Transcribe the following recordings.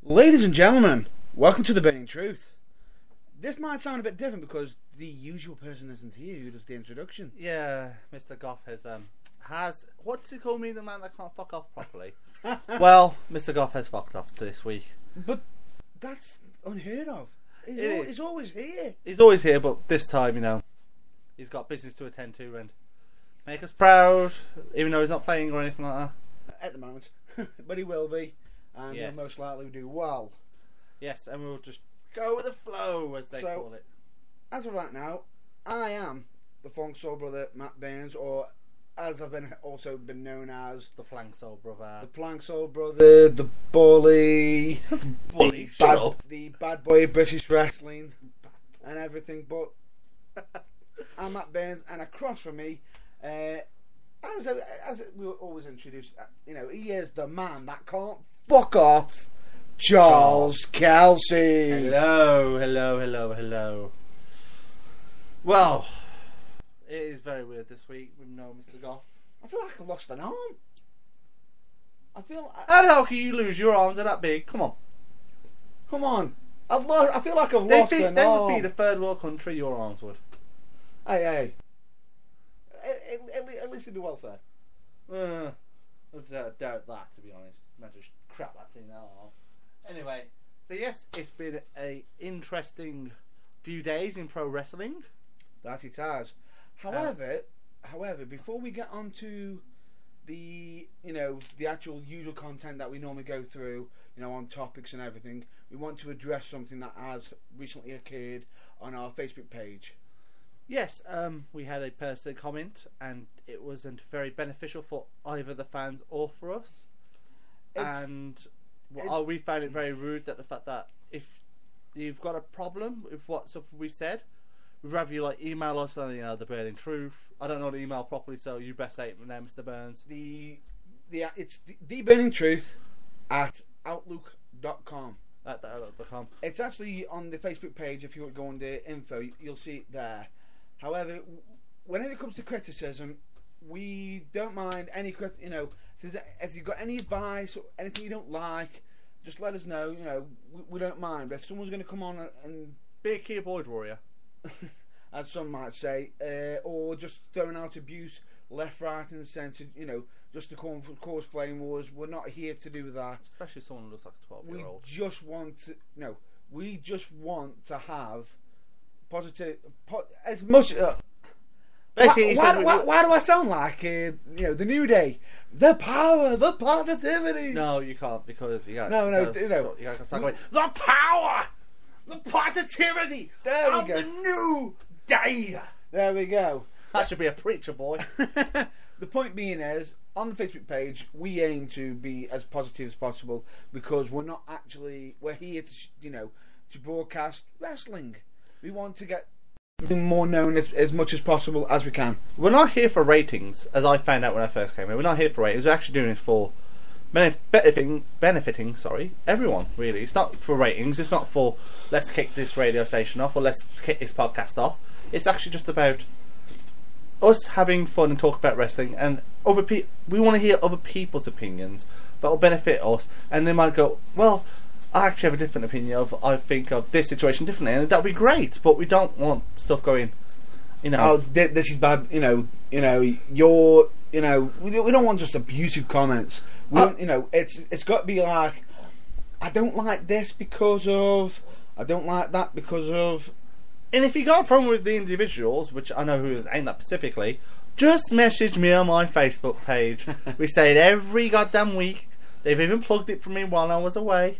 Ladies and gentlemen, welcome to The Burning Truth. This might sound a bit different because the usual person isn't here who does the introduction. Yeah, Mr. Goff has what's he call me, the man that can't fuck off properly? Well, Mr. Goff has fucked off this week. But that's unheard of. He's always here. He's always here, but this time, he's got business to attend to and make us proud, even though he's not playing or anything like that. At the moment. But he will be. And Yes. he'll most likely do well. Yes, and we'll just go with the flow, as they call it. As of right now, I am the Funk Soul Brother, Matt Burns, or as I've also been known as The Plank Soul Brother. the Plank Soul Brother, the Bully, Bully, shut up. the bad boy of British wrestling, and everything. But I'm Matt Burns, and across from me, as we always introduce, he is the man that can't fuck off, Charles Kelsey. Hello. Well, it is very weird this week with no Mr. Goff. I feel like I've lost an arm. How the hell can you lose your arms are that big? Come on. Come on. I feel like I've lost an They arm. would be the third world country, your arms would. Hey. At least it'd be welfare. I doubt that, to be honest. Man, just crap that's in that arm. Anyway, so yes, it's been a interesting few days in pro wrestling. That it has. However, before we get on to the actual usual content that we normally go through, on topics and everything, we want to address something that has recently occurred on our Facebook page. Yes, we had a person comment, and it wasn't very beneficial for either the fans or for us. We found it very rude that the fact that if you've got a problem with what stuff we said, we'd rather you email us on the Burning Truth. I don't know the email properly, so you best say it from there, Mr. Burns. It's the Burning Truth at outlook.com. At outlook.com. It's actually on the Facebook page. If you go on the info, you'll see it there. However, whenever it comes to criticism, we don't mind any if you've got any advice or anything you don't like, just let us know. We don't mind. But if someone's going to come on and be a keyboard warrior, as some might say, or just throwing out abuse left, right, and centre, just to cause flame wars, we're not here to do that. Especially someone who looks like a 12-year-old. We just want to have positive, as much. Basically, why do I sound like the New Day? The power, the positivity. No, you can't, because you got the power, the positivity. There we go. The New Day. There we go. That should be a preacher, boy. The point being is, on the Facebook page, we aim to be as positive as possible because we're here to broadcast wrestling. We want to get more known as much as possible as we can. We're not here for ratings, as I found out when I first came here. We're not here for ratings. We're actually doing this for benefiting everyone, really. It's not for ratings. It's not for let's kick this radio station off or let's kick this podcast off. It's actually just about us having fun and talk about wrestling, and we want to hear other people's opinions that will benefit us, and they might go, well, I actually have a different opinion I think of this situation differently, and that'll be great, but we don't want stuff going, oh, this is bad, we don't want just abusive comments. It's got to be like, I don't like this because of, I don't like that because of. And if you got a problem with the individuals, which I know who is aimed at specifically, just message me on my Facebook page. We say it every goddamn week. They've even plugged it for me while I was away.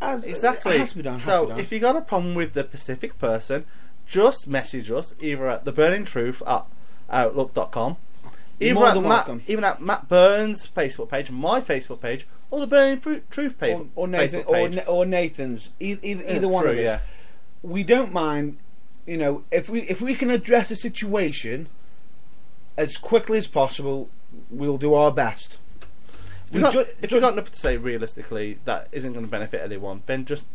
Exactly. It has to be done. If you got a problem with the specific person, just message us either at the Burning Truth at outlook.com, even at Matt Burns' Facebook page, my Facebook page, or the Burning Truth page, or Nathan's. Either one of us. Yeah. We don't mind, if we can address a situation as quickly as possible, we'll do our best. If you've got nothing to say realistically that isn't going to benefit anyone, then just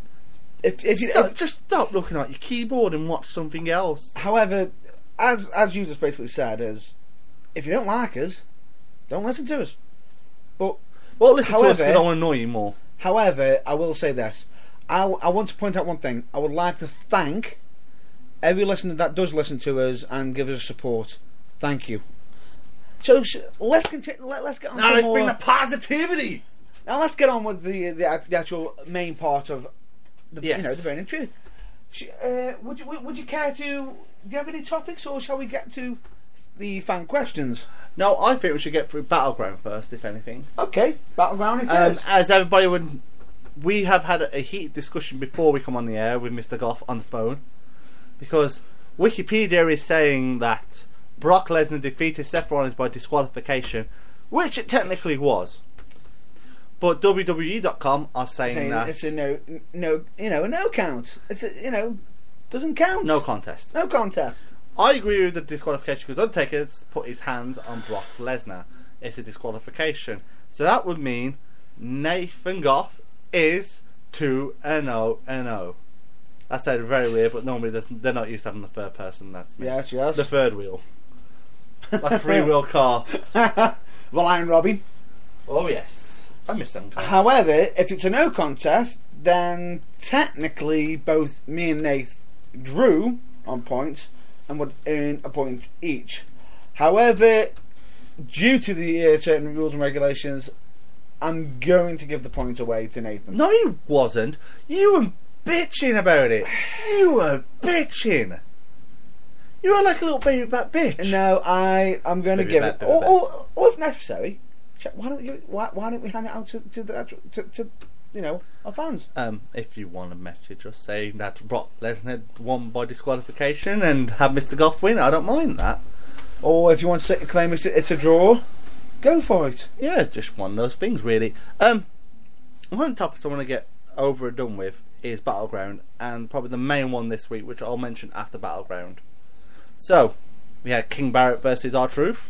just stop looking at your keyboard and watch something else. However, as you just basically said, is if you don't like us, don't listen to us. But listen to us because I want to annoy you more. However, I will say this. I want to point out one thing. I would like to thank every listener that does listen to us and give us support. Thank you. So let's continue. Let's get on. Now to let's more, bring the positivity. Now let's get on with the actual main part of the Yes. the burning truth. Would you care to? Do you have any topics, or shall we get to the fan questions? No, I think we should get through Battleground first, if anything. Okay, Battleground it is. As everybody would, we have had a heated discussion before we come on the air with Mr. Goff on the phone, because Wikipedia is saying that Brock Lesnar defeated Seth Rollins by disqualification, which it technically was. But WWE.com are saying that it's a no count. It's doesn't count. no contest. No contest. I agree with the disqualification because Undertaker put his hands on Brock Lesnar. It's a disqualification. So that would mean Nathan Goff is 2-0-0. That sounded very weird, but normally they're not used to having the third person. That's me. Yes. The third wheel. Like three-wheel car. The Lion Robin. Oh, yes. I miss them cars. However, if it's a no contest, then technically both me and Nath drew on points and would earn a point each. However, due to the certain rules and regulations, I'm going to give the point away to Nathan. No, you wasn't. You were bitching about it. You were bitching. You were like a little baby back bitch. No, I'm going to Baby give back, it, baby or if necessary, why don't we give it? Why don't we hand it out to our fans? If you want to message us saying that Brock Lesnar won by disqualification and have Mr. Goff win, I don't mind that. Or if you want to claim it's a draw, go for it. Yeah, just one of those things, really. One of the topics I want to get over and done with is Battleground, and probably the main one this week, which I'll mention after Battleground. So, we had King Barrett versus R-Truth.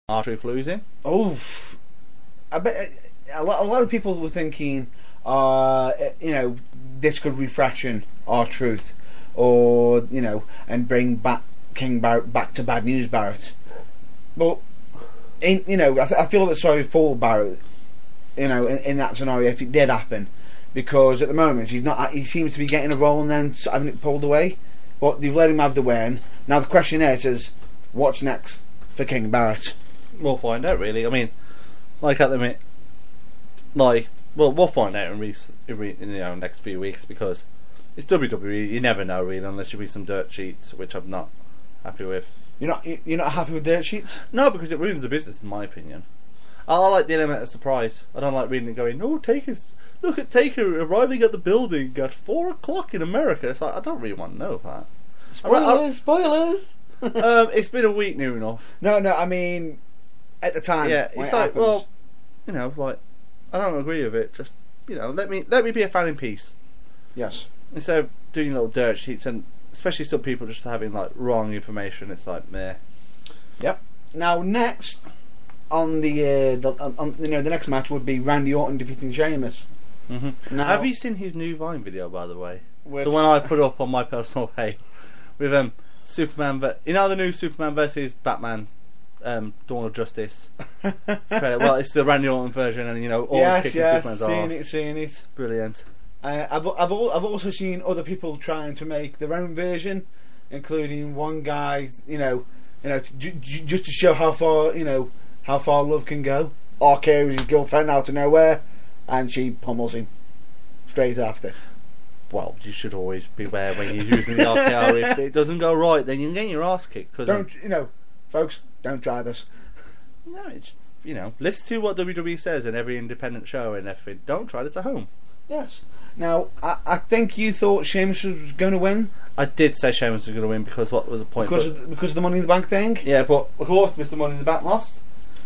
R-Truth losing. Oh, I bet a lot of people were thinking, this could refreshen R-Truth, or and bring back King Barrett back to Bad News Barrett. But I feel a bit sorry for Barrett, in that scenario if it did happen, because at the moment he seems to be getting a role and then having it pulled away. But they've let him have the win. Now the question is what's next for King Barrett? We'll find out, really. I mean, like at the minute, we'll find out in the next few weeks, because it's WWE. You never know, really, unless you read some dirt sheets, which I'm not happy with. You're not happy with dirt sheets? No, because it ruins the business, in my opinion. I like the element of surprise. I don't like reading and going, "Oh, look at Taker arriving at the building at 4 o'clock in America." It's like, I don't really want to know that. Spoilers. It's been a week near enough. No, I mean, at the time. Yeah, when it's it like, happens. I don't agree with it. Just let me be a fan in peace. Yes. Instead of doing little dirt sheets, and especially some people just having like wrong information, it's like meh. Yep. Now next on the next match would be Randy Orton defeating Sheamus. Mm-hmm. Now, have you seen his new Vine video, by the way? Which- The one I put up on my personal page with Superman, but the new Superman versus Batman, Dawn of Justice trailer. Well, it's the Randy Orton version, and always kicking Superman's ass. seeing it. Brilliant. I've also seen other people trying to make their own version, including one guy, just to show how far love can go. RKO was his girlfriend out of nowhere, and she pummels him straight after. Well, you should always beware when you're using the RKO. If it doesn't go right, then you can get your ass kicked. Folks, don't try this. No, it's listen to what WWE says in every independent show and everything. Don't try this at home. Yes. Now, I think you thought Sheamus was going to win I did say Sheamus was going to win, because what was the point? because of the Money in the Bank thing. Yeah, but of course Mr. Money in the Bank lost.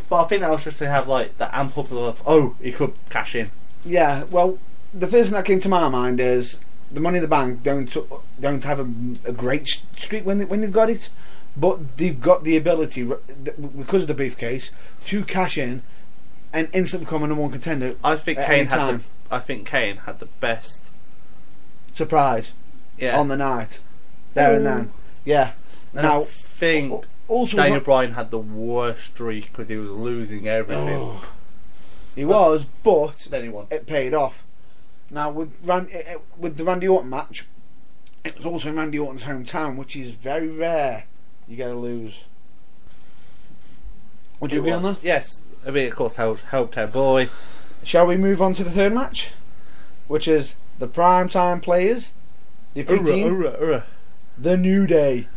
But I think that was just to have like the amp up of he could cash in. Yeah. Well, the first thing that came to my mind is the Money in the Bank don't have a great streak when they've got it, but they've got the ability because of the briefcase to cash in and instantly become a number one contender. I think Kane had the best surprise on the night there and then. Yeah. And now I think also Daniel Bryan had the worst streak because he was losing everything. He was, but Then he won. it paid off. Now with the Randy Orton match, it was also in Randy Orton's hometown, which is very rare. You get to lose. Would you agree on that? Yes. I mean, of course, hometown boy. Shall we move on to the third match, which is the primetime players defeating the New Day.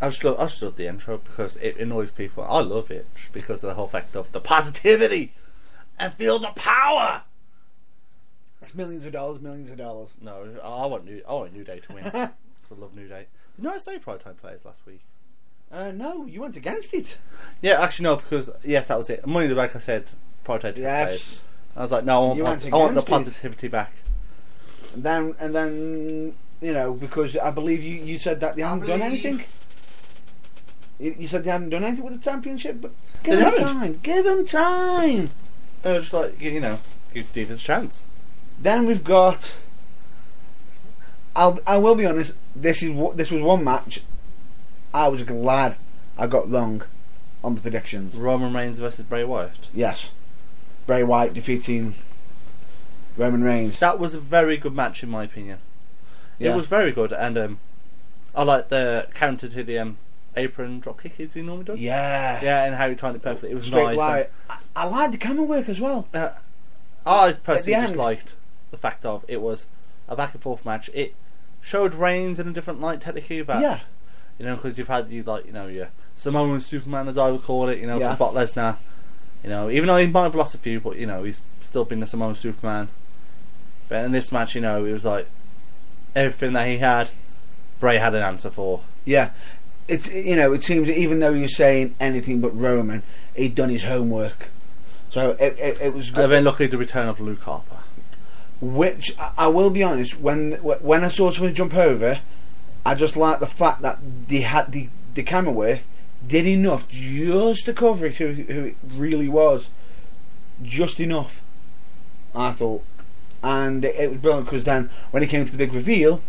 I just love the intro because it annoys people. I love it just because of the whole fact of the positivity and feel the power. It's millions of dollars. No, I want New Day to win. 'Cause I love New Day. Didn't I say primetime players last week? No, you went against it. Yeah, actually no, because yes, that was it. Money in the Bank. I said primetime players. I was like, no, I want the positivity back. And then you know, because I believe you said that they haven't done anything. You said they hadn't done anything with the championship, but give them time. Give them time. Just like, you know, give Divas a chance. Then we've got. I will be honest. This was one match. I was glad I got wrong on the predictions. Roman Reigns versus Bray Wyatt. Yes, Bray Wyatt defeating Roman Reigns. That was a very good match in my opinion. Yeah. It was very good, and I like the counter to the apron drop kick as he normally does. Yeah, and how he timed it perfectly. It was straight nice. line. I liked the camera work as well. I personally end. just liked the fact of it was a back and forth match. It showed Reigns in a different light, technically. But, Yeah. you know, because you've had your Samoan Superman, as I would call it. You know, from Brock Lesnar. You know, even though he might have lost a few, but you know, he's still been the Samoan Superman. But in this match, you know, it was like everything that he had, Bray had an answer for. Yeah. It seems that even though you're saying anything but Roman, he'd done his homework. So it was good. And then luckily the return of Luke Harper. Which, I will be honest, when I saw someone jump over, I just liked the fact that they had the camera work did enough just to cover it who it really was. Just enough, I thought. And it was brilliant because then when it came to the big reveal,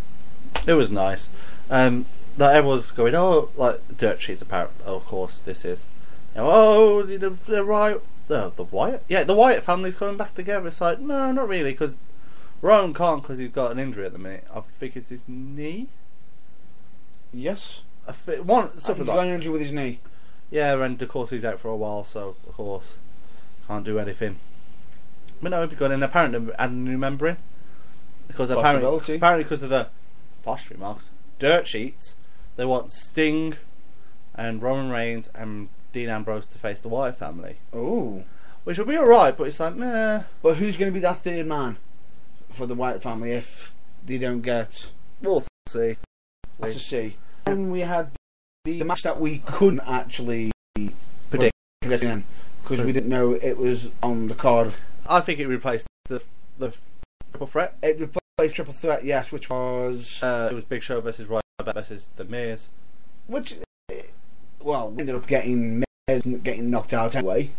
it was nice. That everyone's going, oh, like dirt sheets. Apparently, of course, this is. You know, oh, the Wyatt, the Wyatt family's coming back together. It's like, no, not really, because Rowan can't because he's got an injury at the minute. I think it's his knee. Yes, He's got an injury with his knee. Yeah, and of course he's out for a while, so of course can't do anything. But no, it'd be good. And apparently, add a new member in because apparently because of the apostrophe marks, dirt sheets. They want Sting and Roman Reigns and Dean Ambrose to face the Wyatt family. Oh, which will be alright, but it's like, meh. But who's going to be that third man for the Wyatt family if they don't get? We'll see. Let's just see. And we had the match that we couldn't actually predict because we didn't know it was on the card. I think it replaced the triple threat. It replaced triple threat, yes, which was it was Big Show versus Ryback versus The Miz. Which, well, ended up getting knocked out anyway.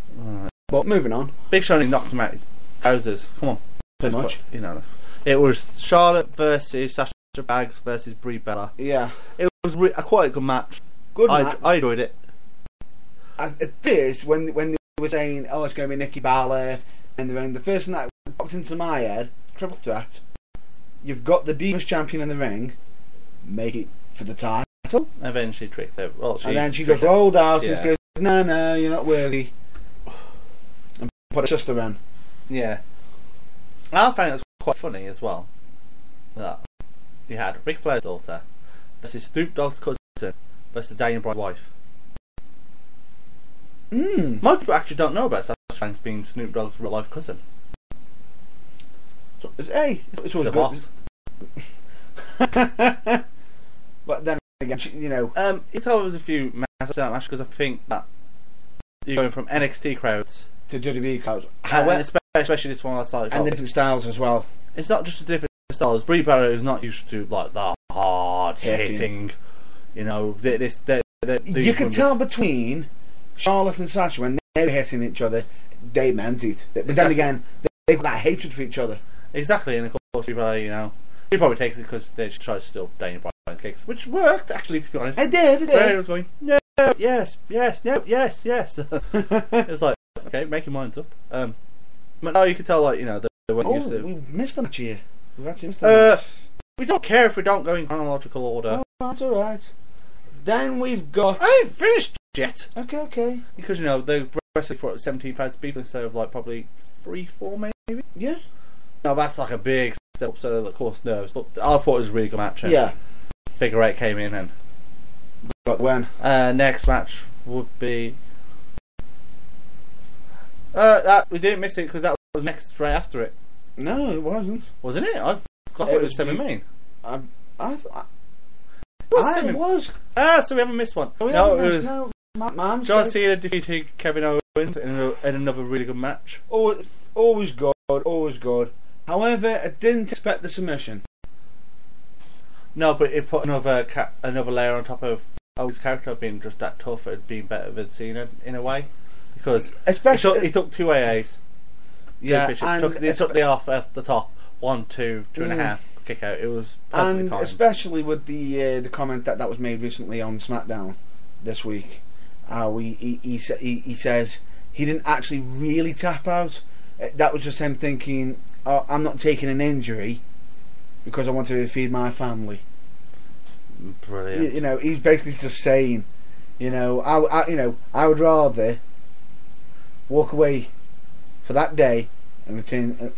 But moving on. Big Show only knocked him out his trousers. Come on, pretty much. You know, it was Charlotte versus Sasha Banks versus Brie Bella. Yeah, it was quite a good match. I enjoyed it. At first, when they were saying, "Oh, it's going to be Nikki Bella," and the first thing that popped into my head, triple threat. You've got the Divas champion in the ring. Make it for the title. And then she tricked them. Well, and then she goes rolled out and goes, "No, you're not worthy." And put a sister in. Yeah. I found it was quite funny as well. That you had Ric Flair's daughter versus Snoop Dogg's cousin versus Daniel Bryan's wife. Most people actually don't know about Sasha Banks being Snoop Dogg's real life cousin. So, it's always the boss. But then again, you know, it's always a few matches that match because I think that you're going from NXT crowds to WWE crowds, especially this one last night, and the different styles as well. It's not just the different styles. Brie Bella is not used to like the hard hitting. You know, you can tell between Charlotte and Sasha when they were hitting each other, they meant it. But then again, they've got that hatred for each other. Exactly, and of course, Brie Bella, you know, he probably takes it because they try to steal Daniel Bryan's kicks, which worked actually. To be honest, it did. Bray was going, no, yes, no, yes. It was like, okay, make your mind up. But now you can tell, like, you know, they weren't used to. We missed the match here. We've actually missed the match. We don't care if we don't go in chronological order. Oh, that's alright. Then we've got... I ain't finished yet. Okay. Because, you know, they're wrestling for 17,000 people instead of, like, probably 3-4 maybe. Yeah. No, that's like a big step, so of course nerves. But I thought it was a really good match. Yeah. Figure 8 came in and... But when? Next match would be... that we didn't miss it because that was next straight after it. No, it wasn't. Wasn't it? I thought it was semi-main. I thought... It was. So we haven't missed one. Oh, No, it was... Man, John Cena defeated Kevin Owens in another really good match. Always good. However, I didn't expect the submission. No, but it put another layer on top of Owens' character being just that tough and being better than Cena in a way. Because he took 2 AAs. Yeah, He took the off at the top. 1, 2, 2.5 kick out. It was perfectly timed. Especially with the comment that was made recently on SmackDown this week. How he says he didn't actually really tap out. That was just him thinking, oh, I'm not taking an injury because I want to feed my family. Brilliant. You know, he's basically just saying, you know, I would rather walk away for that day and return,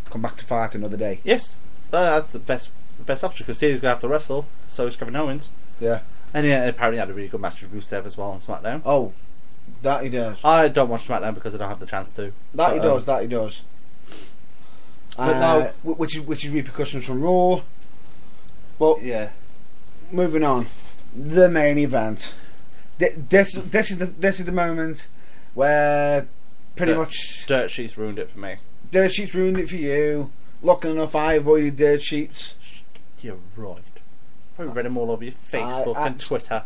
come back to fight another day. Yes, that's the best option because Cena's going to have to wrestle, so is Kevin Owens. Yeah. And he apparently had a really good match with Rusev as well on SmackDown. Oh, that he does. I don't watch SmackDown because I don't have the chance to. That he does. But now, which is repercussions from Raw. But yeah, moving on, the main event. This is the moment where pretty much Dirt Sheets ruined it for me. Dirt Sheets ruined it for you. Lucky enough, I avoided Dirt Sheets. You're right. I read them all over your Facebook and Twitter.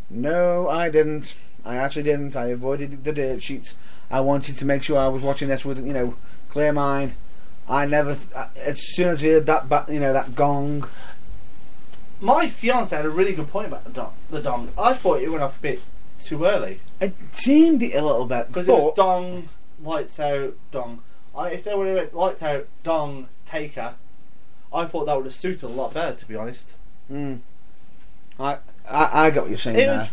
No, I didn't. I actually didn't. I avoided the Dirt Sheets. I wanted to make sure I was watching this with clear mind. I never. As soon as I heard that gong. My fiance had a really good point about the dong. I thought it went off a bit too early. It seemed it a little bit because it was dong, lights out, dong. If they would have went lights out, dong, taker, I thought that would have suited a lot better. To be honest. I got what you're saying there.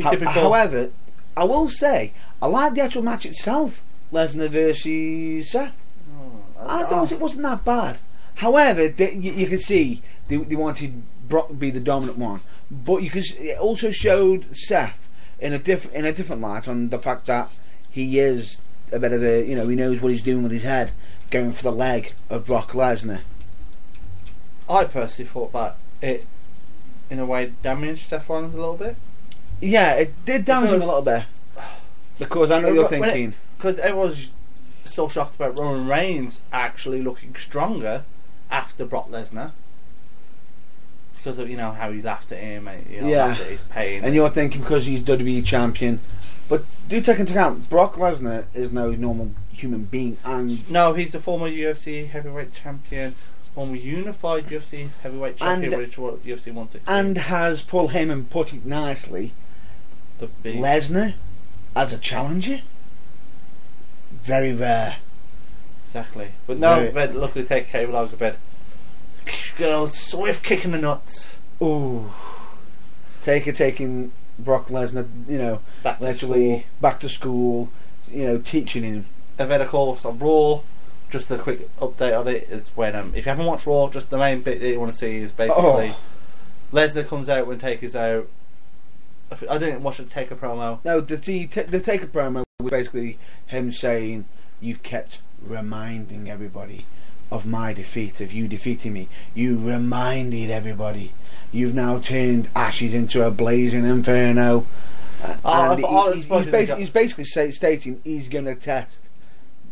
However, I will say I like the actual match itself, Lesnar versus Seth. I thought it wasn't that bad. However, you can see they wanted Brock to be the dominant one, but it also showed Seth in a different light on the fact that he is a bit of a he knows what he's doing with his head, going for the leg of Brock Lesnar. I personally thought that it, in a way, damaged Seth Rollins a little bit. Yeah, it did damage him a little bit. Because I know you're thinking. Because everyone's still shocked about Roman Reigns actually looking stronger after Brock Lesnar. Because of how he laughed at him and laughed at his pain. And you're thinking because he's WWE champion. But do take into account, Brock Lesnar is no normal human being. And no, he's the former UFC heavyweight champion. Former unified UFC heavyweight champion, which was UFC 116. And has Paul Heyman put it nicely, Lesnar as a challenger, very rare. Exactly. But no, luckily take a cable out of bed. Good old swift kick in the nuts. Ooh. Taking Brock Lesnar, back to school, teaching him. And then of course on Raw, just a quick update on it is when if you haven't watched Raw, just the main bit that you want to see is basically Lesnar comes out when Taker's out. I didn't watch the Taker promo. No, the Taker promo was basically him saying, "You kept reminding everybody of my defeat, of you defeating me. You reminded everybody. You've now turned ashes into a blazing inferno." He's basically stating he's going to test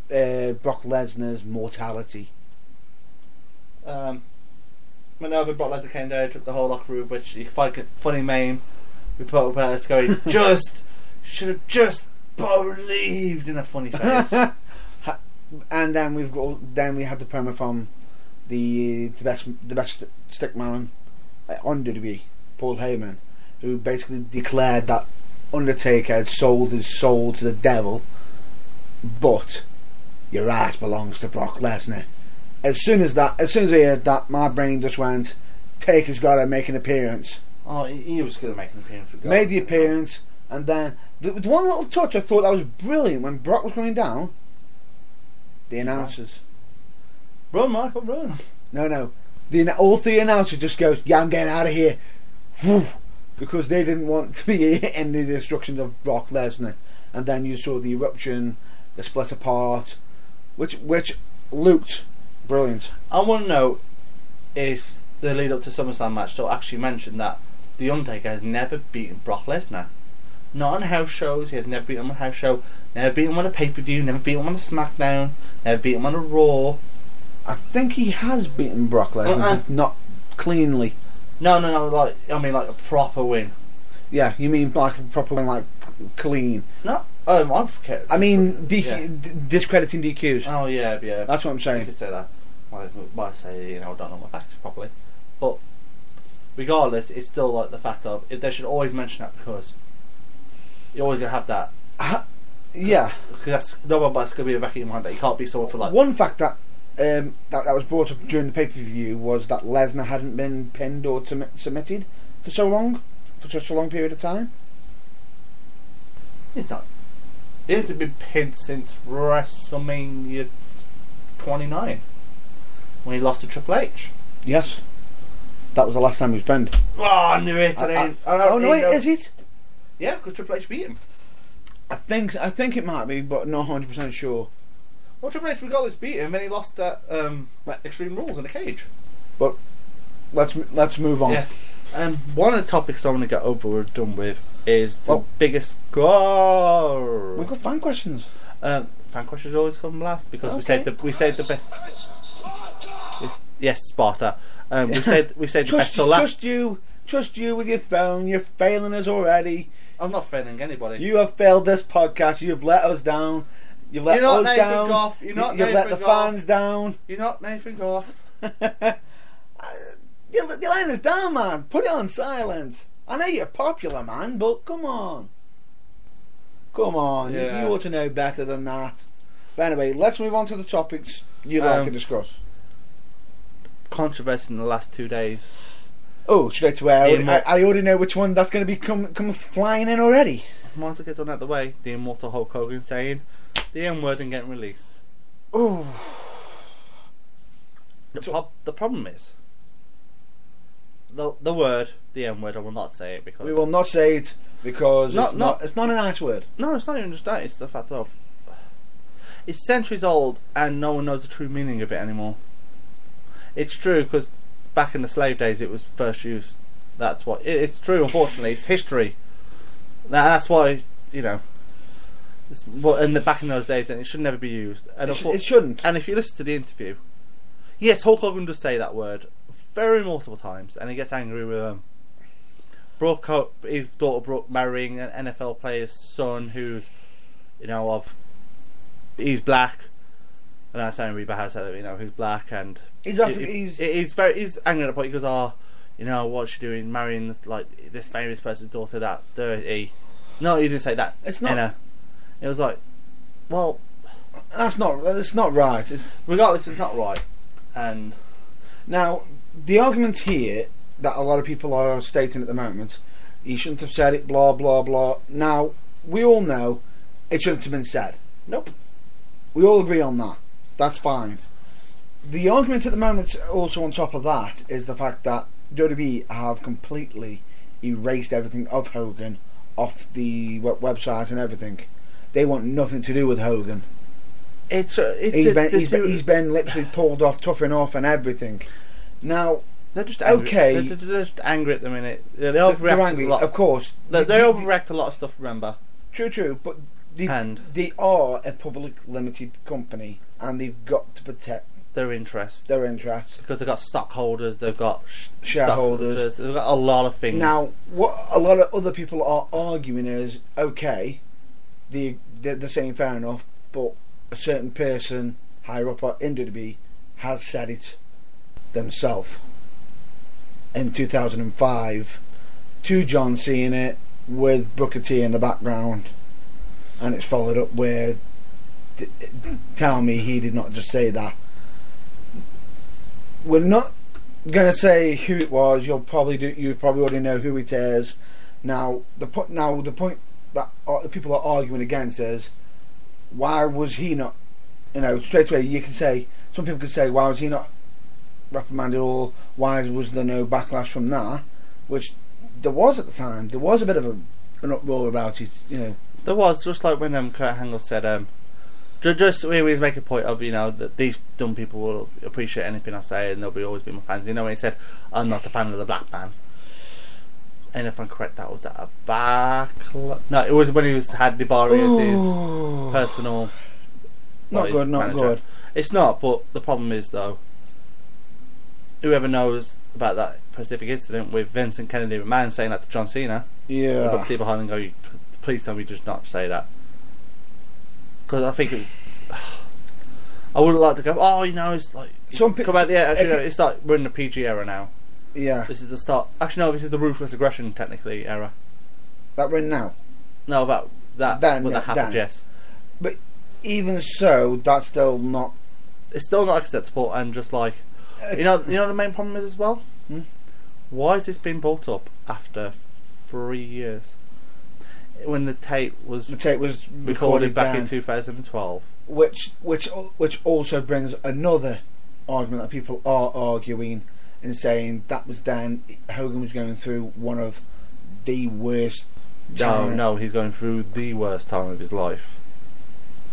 Brock Lesnar's mortality. Whenever Brock Lesnar came down, took the whole locker room, which you find a funny meme. We put up us going, should have just believed in a funny face. And then we had the promo from the best stick man on WWE, Paul Heyman, who basically declared that Undertaker had sold his soul to the devil, but your ass belongs to Brock Lesnar. As soon as I heard that, my brain just went, Taker's got to make an appearance. Oh, he was going to make an appearance. Made the appearance, and then the one little touch I thought that was brilliant when Brock was going down. The announcers. Run, Michael, run. No. All three announcers just goes, yeah, I'm getting out of here. Woo. Because they didn't want to be in the destruction of Brock Lesnar. And then you saw the eruption, the split apart, which looked brilliant. I want to know if the lead up to SummerSlam match they'll actually mention that The Undertaker has never beaten Brock Lesnar. Not on house shows, he has never beaten him on a house show, never beaten him on a pay-per-view, never beaten him on a SmackDown, never beaten him on a Raw. I think he has beaten Brock Lesnar, but not cleanly. No, like a proper win. Yeah, you mean like a proper win, like clean? No, I mean discrediting DQs. Oh yeah. That's what I'm saying. You could say that. Might say, I don't know my facts properly, but regardless, it's still like the fact of they should always mention that because you're always gonna have that. Yeah, because that's gonna be a back in your mind that you can't be someone for like. One fact that was brought up during the pay-per-view was that Lesnar hadn't been pinned or submitted for such a long period of time. It's not. It hasn't been pinned since WrestleMania 29 when he lost to Triple H. Yes, that was the last time he was pinned. Oh, I knew it. Oh no, wait, is it? Yeah, because Triple H beat him. I think it might be, but not 100% sure. Well, Triple H regardless beat him, and then he lost at Extreme Rules in a cage. But let's move on. Yeah. One of the topics I want to get over or done with is the biggest. We've got fan questions. Fan questions always come last because we saved the best. Yes, Sparta. We saved the best till last. Trust you with your phone. You're failing us already. I'm not failing anybody. You have failed this podcast. You've let us down. You've let us down. Goff. You've let the fans down. You're not Nathan Goff. You're letting us down, man. Put it on silent. I know you're popular, man, but come on. Yeah. You ought to know better than that. But anyway, let's move on to the topics you'd like to discuss. Controversy in the last 2 days. Oh, straight away. I already know which one that's going to be come flying in already. Once I get done out the way, the immortal Hulk Hogan saying the N-word and getting released. Oh. The problem is the word, the N-word, I will not say it because... We will not say it because it's not a nice word. No, it's not even just that. It's the fact of... It's centuries old and no one knows the true meaning of it anymore. It's true because back in the slave days it was first used. That's what... It's true, unfortunately. It's history. That's why, back in those days, and it should never be used. And it shouldn't. And if you listen to the interview, yes, Hulk Hogan does say that word very multiple times, and he gets angry with his daughter Brooke marrying an NFL player's son, who's, he's black, and that's sounding really bad. Who's black, and he's angry at the point. He goes, what's she doing, marrying this famous person's daughter that dirty? No, he didn't say that. It's not. It was like, well, it's not right. Regardless, it's not right. And now the argument here that a lot of people are stating at the moment, he shouldn't have said it. Blah blah blah. Now we all know it shouldn't have been said. Nope. We all agree on that. That's fine. The argument at the moment, also on top of that, is the fact that WWE have completely erased everything of Hogan off the website and everything. They want nothing to do with Hogan. He's been literally pulled off, toughened off, and everything. Now, they're just angry. Okay, they're just angry at the minute. They're angry, of course. They overreact a lot of stuff. Remember, true, but they are a public limited company, and they've got to protect their interests because they've got stockholders, they've got shareholders, they've got a lot of things. Now, what a lot of other people are arguing is, okay, they're saying fair enough, but a certain person higher up in WWE has said it themselves in 2005 to John Cena with Booker T in the background, and it's followed up with tell me he did not just say that. We're not going to say who it was. You probably already know who it is. Now the point that people are arguing against is, why was he not? Straight away you can say, some people could say, why was he not reprimanded, or why was there no backlash from that? Which there was at the time. There was a bit of an uproar about it. There was, just like when Kurt Angle said, just we always make a point of that these dumb people will appreciate anything I say and they'll always be my fans. When he said, I'm not a fan of the black man. And if I'm correct, that was at a backlash. No, it was when he had Daivari as his personal. Not good. It's not, but the problem is though, whoever knows about that Pacific incident with Vincent Kennedy McMahon saying that to John Cena, yeah, put people behind and go, please tell me just not to say that, because I think it was. I wouldn't like to go. It's like come out the it's like we're in the PG era now. Yeah, this is the start. Actually, no, this is the ruthless aggression technically era. That we're in now. No, about that. Then, that happened. Yes, but even so, that's still not. It's still not acceptable, and just like you know the main problem is as well. Why has this been brought up after 3 years? When the tape was recorded back in 2012, which also brings another argument that people are arguing and saying that was then Hogan was going through one of the worst. No, he's going through the worst time of his life.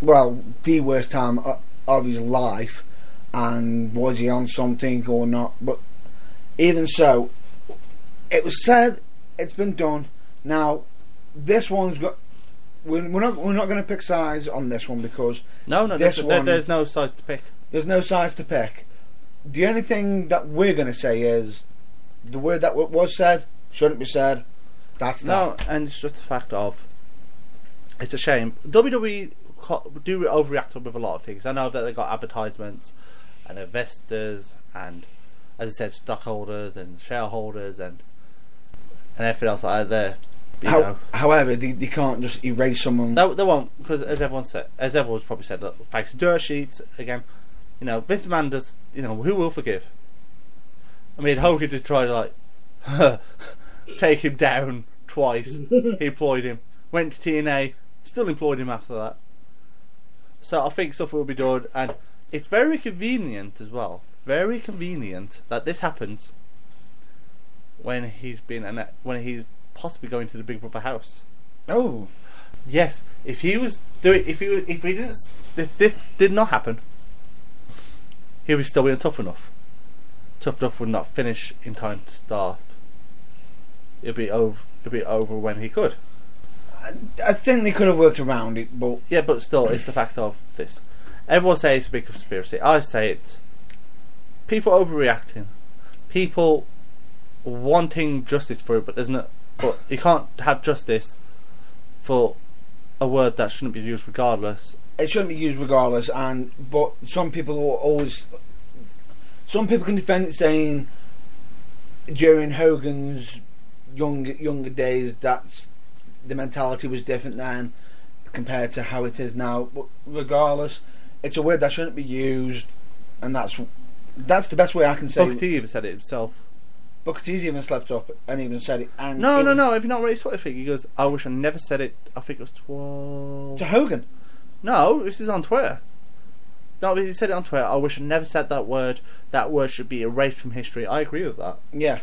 Well, the worst time of his life, and was he on something or not? But even so, it was said, it's been done. Now, this one's got. We're not going to pick sides on this one because there's no sides to pick. There's no sides to pick. The only thing that we're going to say is the word that was said shouldn't be said. That's no, and it's just the fact of. It's a shame. WWE do overreact with a lot of things. I know that they got advertisements and investors and, as I said, stockholders and shareholders and everything else like that there. However, they can't just erase someone. No, they won't, because as everyone's probably said, look, thanks to dirt sheets again. Vince McMahon does. Who will forgive? I mean, Hogan did try to take him down twice. He employed him. Went to TNA. Still employed him after that. So I think stuff will be done, and it's very convenient as well. Very convenient that this happens when he's possibly going to the Big Brother house. Oh, yes. If this did not happen, he would still be tough enough. Tough enough would not finish in time to start. It'd be over when he could. I think they could have worked around it, but yeah, but still, it's the fact of this. Everyone says it's a big conspiracy. I say it's people overreacting, people wanting justice for it, but there's no. But you can't have justice for a word that shouldn't be used regardless. It shouldn't be used regardless, but some people can defend it, saying during Hogan's younger days that's the mentality was different then compared to how it is now. But regardless, it's a word that shouldn't be used, and that's the best way I can say. Booker T even said it himself. Booker T's even slept up and even said it. And no. If you're not really sort of thing, he goes, "I wish I never said it." I think it was 12 to Hogan. No, this is on Twitter. No, he said it on Twitter. I wish I never said that word. That word should be erased from history. I agree with that. Yeah,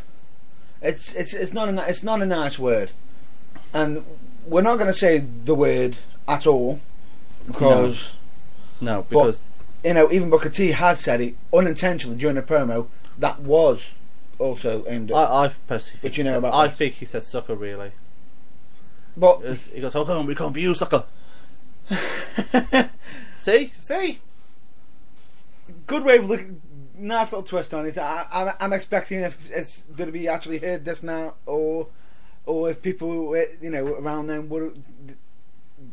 it's not a nice word, and we're not going to say the word at all because because even Booker T has said it unintentionally during a promo that was also aimed at. I personally think. But you know about. I think he says sucker really. But he goes, "How come we can't be you, sucker?" See. Good way of looking. Nice little twist on it. I'm expecting if it's going to be actually heard this now, or if people around them would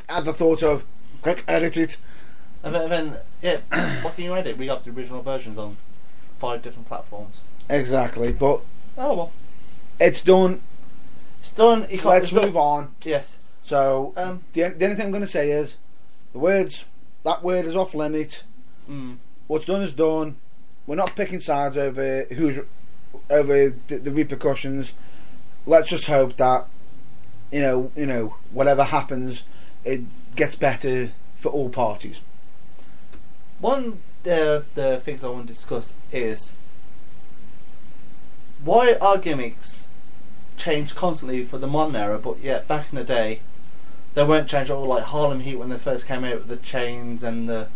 have the thought of quick edit it. And then what can you edit? We got the original versions on 5 different platforms. Exactly, but oh well, it's done. It's done. Let's move on. Yes. So the only thing I'm going to say is the words that word is off limit. What's done is done. We're not picking sides over the repercussions. Let's just hope that whatever happens, it gets better for all parties. One of the things I want to discuss is why are gimmicks changed constantly for the modern era, but yet back in the day they weren't changed at all, like Harlem Heat when they first came out with the chains and the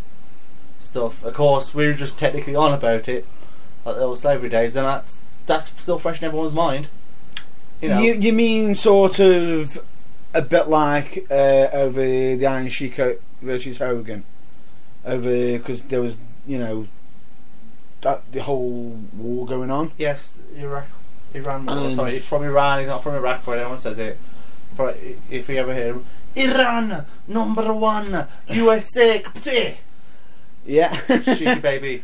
stuff. Of course, we were just technically on about it, like the old slavery days, and that's still fresh in everyone's mind. You mean sort of a bit like over the Iron Sheik versus Hogan, because there was that the whole war going on. Yes, Iran. Sorry, he's from Iran. He's not from Iraq. But anyone says it. If we ever hear him, Iran #1, USA. Yeah, Sheiky Baby.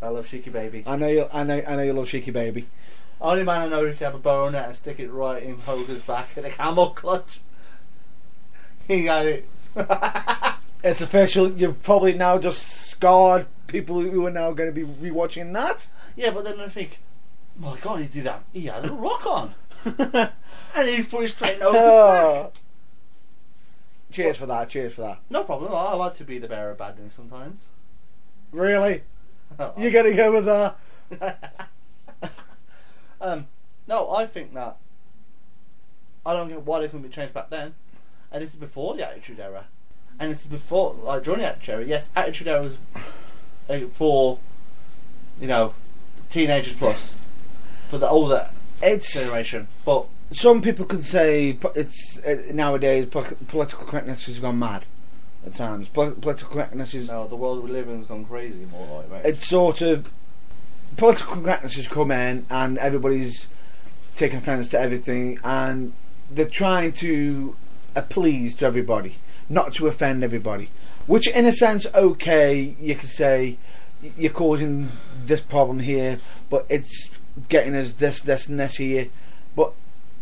I love Sheiky Baby. I know you love Sheiky Baby. Only man I know who can have a boner and stick it right in Hogan's back in a camel clutch. He got it. It's official. You've probably now just scarred people who are now going to be rewatching that. Yeah, but then I think, my God, he did that. He had a rock on, and he's put it straight in Hogan's back. Cheers for that. Cheers for that. No problem. I like to be the bearer of bad news sometimes. Really? You got to go with that. No, I think that I don't get why they couldn't be changed back then, and this is before the Attitude Era, and this is before, like, during the Attitude Era. Yes, Attitude Era was for teenagers plus, for the older generation. But some people could say it's nowadays political correctness has gone mad at times. Political correctness is the world we live in has gone crazy more like, mate. It's sort of political correctness has come in and everybody's taking offence to everything, and they're trying to please to everybody, not to offend everybody. Which, in a sense, okay, you could say you're causing this problem here, but it's getting us this, and this here. But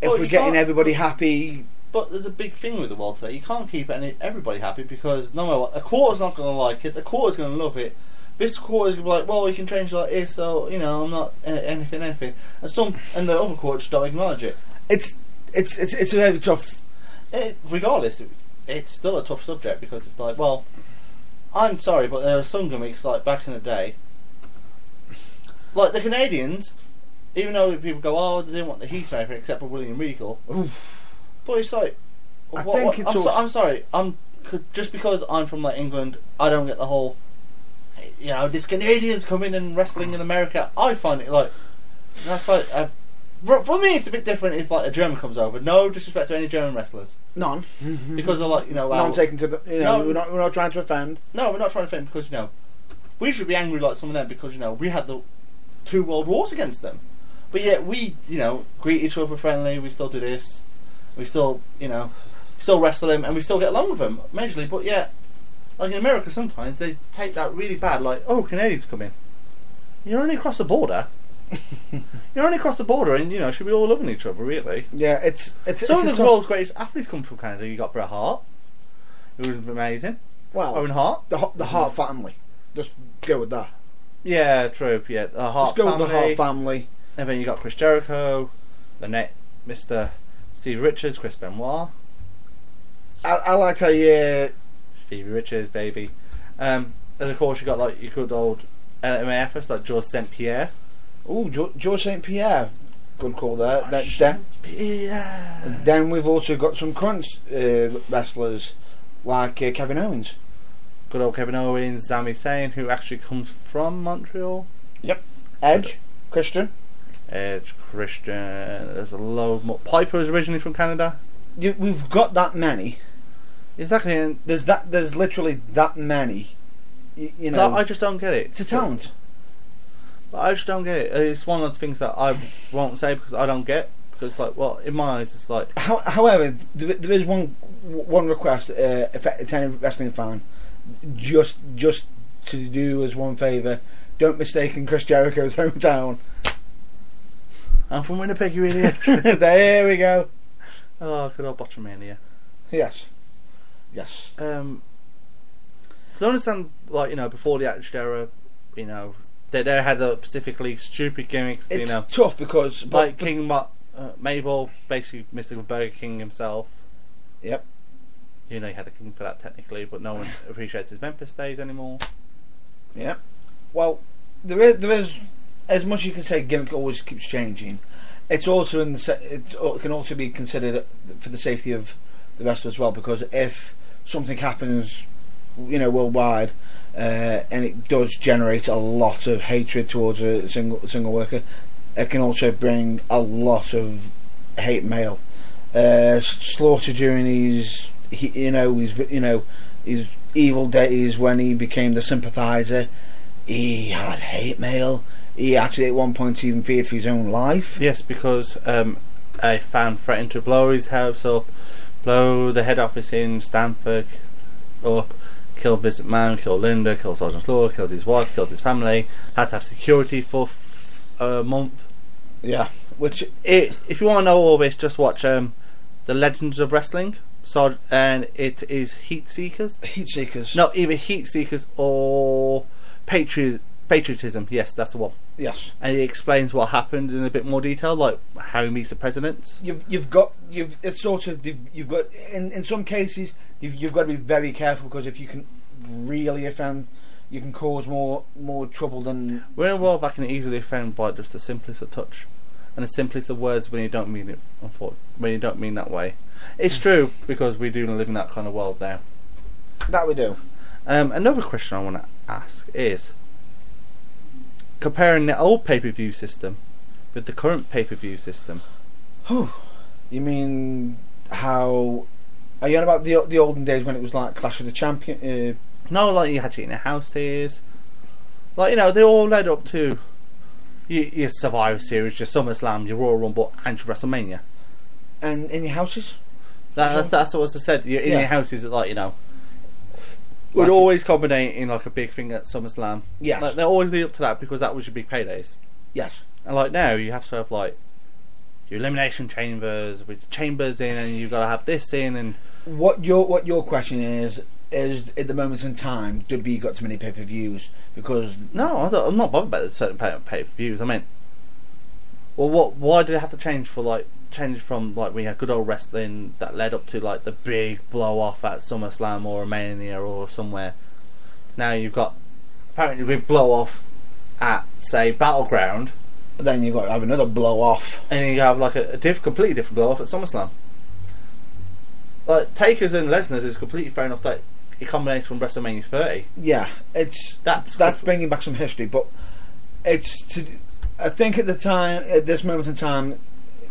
if we're getting everybody happy. But there's a big thing with the world today. You can't keep everybody happy, because no matter what, a quarter's not going to like it, a quarter's going to love it. This quarter's going to be like, well, we can change like this, so I'm not anything, and the other quarter just don't acknowledge it. It's a very tough. Regardless, it's still a tough subject, because it's like, well, I'm sorry, but there are some gimmicks like back in the day, like the Canadians. Even though people go, oh, they didn't want the Heat over except for William Regal. But it's like, I'm sorry. Just because I'm from like England, I don't get the whole, this Canadians come in and wrestling in America. I find it like, that's like, for me it's a bit different if like a German comes over. No disrespect to any German wrestlers. None. Because they're like, not taken to the, we're not trying to offend. No, we're not trying to offend, because we should be angry like some of them, because we had the 2 world wars against them. But yet we, greet each other friendly. We still do this. We still, still wrestle them, and we still get along with them majorly. But yeah, like in America, sometimes they take that really bad. Like, oh, Canadians come in. You're only across the border. You're only across the border, and should be all loving each other, really. Yeah, it's some of the world's greatest athletes come from Canada. You got Bret Hart, who was amazing. Wow, Owen Hart, the Hart family. Just go with that. Yeah, true. Yeah, the Hart family. Let's go with the Hart family. And then you got Chris Jericho, Mr. Stevie Richards, Chris Benoit. I liked how Stevie Richards, baby. And of course you got like your good old LMAFers like Georges St. Pierre. Oh, Georges St. Pierre, good call there. Pierre. Then we've also got some current wrestlers like Kevin Owens. Good old Kevin Owens, Sami Zayn, who actually comes from Montreal. Yep. Edge, Christian. There's a load more. Piper was originally from Canada. We've got that many. Exactly. And there's literally that many. I just don't get it. It's a talent. I just don't get it. It's one of those things that I won't say because I don't get. Because in my eyes, it's like. However, there is one request to any wrestling fan, just to do us one favour. Don't mistake Chris Jericho's hometown. I'm from Winnipeg, you idiot. There we go. Oh, good old Botchamania. Yes. Because I understand, like, you know, before the Attitude Era, you know, they had the specifically stupid gimmicks. It's you know, tough because like King Mabel, basically Mr. Burger King himself. Yep. You know, he had a king for that technically, but no one appreciates his Memphis days anymore. Yeah. Well, there is as much as you can say gimmick always keeps changing. It's also it can also be considered for the safety of the wrestler as well, because if something happens, you know, worldwide, and it does generate a lot of hatred towards a single worker, it can also bring a lot of hate mail. Slaughter during his evil days when he became the sympathizer, he had hate mail. He actually at one point even feared for his own life. Yes, because a fan threatened to blow his house up, blow the head office in Stamford up, kill Vince McMahon, kill Linda, kill Sergeant Law, kills his wife, kills his family, had to have security for a month. Yeah, which if you want to know all this, just watch The Legends of Wrestling. So, and it is Heat Seekers. Heat Seekers. No, either Heat Seekers or Patriotism. Yes, that's the one. Yes. And he explains what happened in a bit more detail, like how he meets the presidents. You've got in some cases you've got to be very careful, because if you can really offend, you can cause more trouble than. We're in a world that can easily offend by just the simplest of touch, and the simplest of words when you don't mean it. When you don't mean that way, it's true, because we do live in that kind of world now. That we do. Another question I want to ask is, comparing the old pay-per-view system with the current pay-per-view system. You mean how? Are you on about the olden days when it was like Clash of the Champions? No, like you had it in your houses. Like, you know, they all led up to your Survivor Series, your SummerSlam, your Royal Rumble, and your WrestleMania. And in your houses? That's what I said. In your houses, like, you know, would Like always culminate in like a big thing at SummerSlam. Yes. Like, they always lead up to that because that was your big paydays. Yes. And like now, you have to have like your elimination chambers with chambers in, and you've got to have this in. And what your question is at the moment in time, WWE got too many pay-per-views? Because no, I'm not bothered about the certain pay-per-views. I mean, well, why did it have to change from like we had good old wrestling that led up to like the big blow off at SummerSlam or Mania or somewhere. Now you've got apparently a big blow off at say Battleground. then you've got to have another blow off, and you have like a completely different blow off at SummerSlam. Like Taker's and Lesnar's is completely fair enough that it combinates from WrestleMania 30. Yeah, that's bringing back some history, but I think at this moment in time,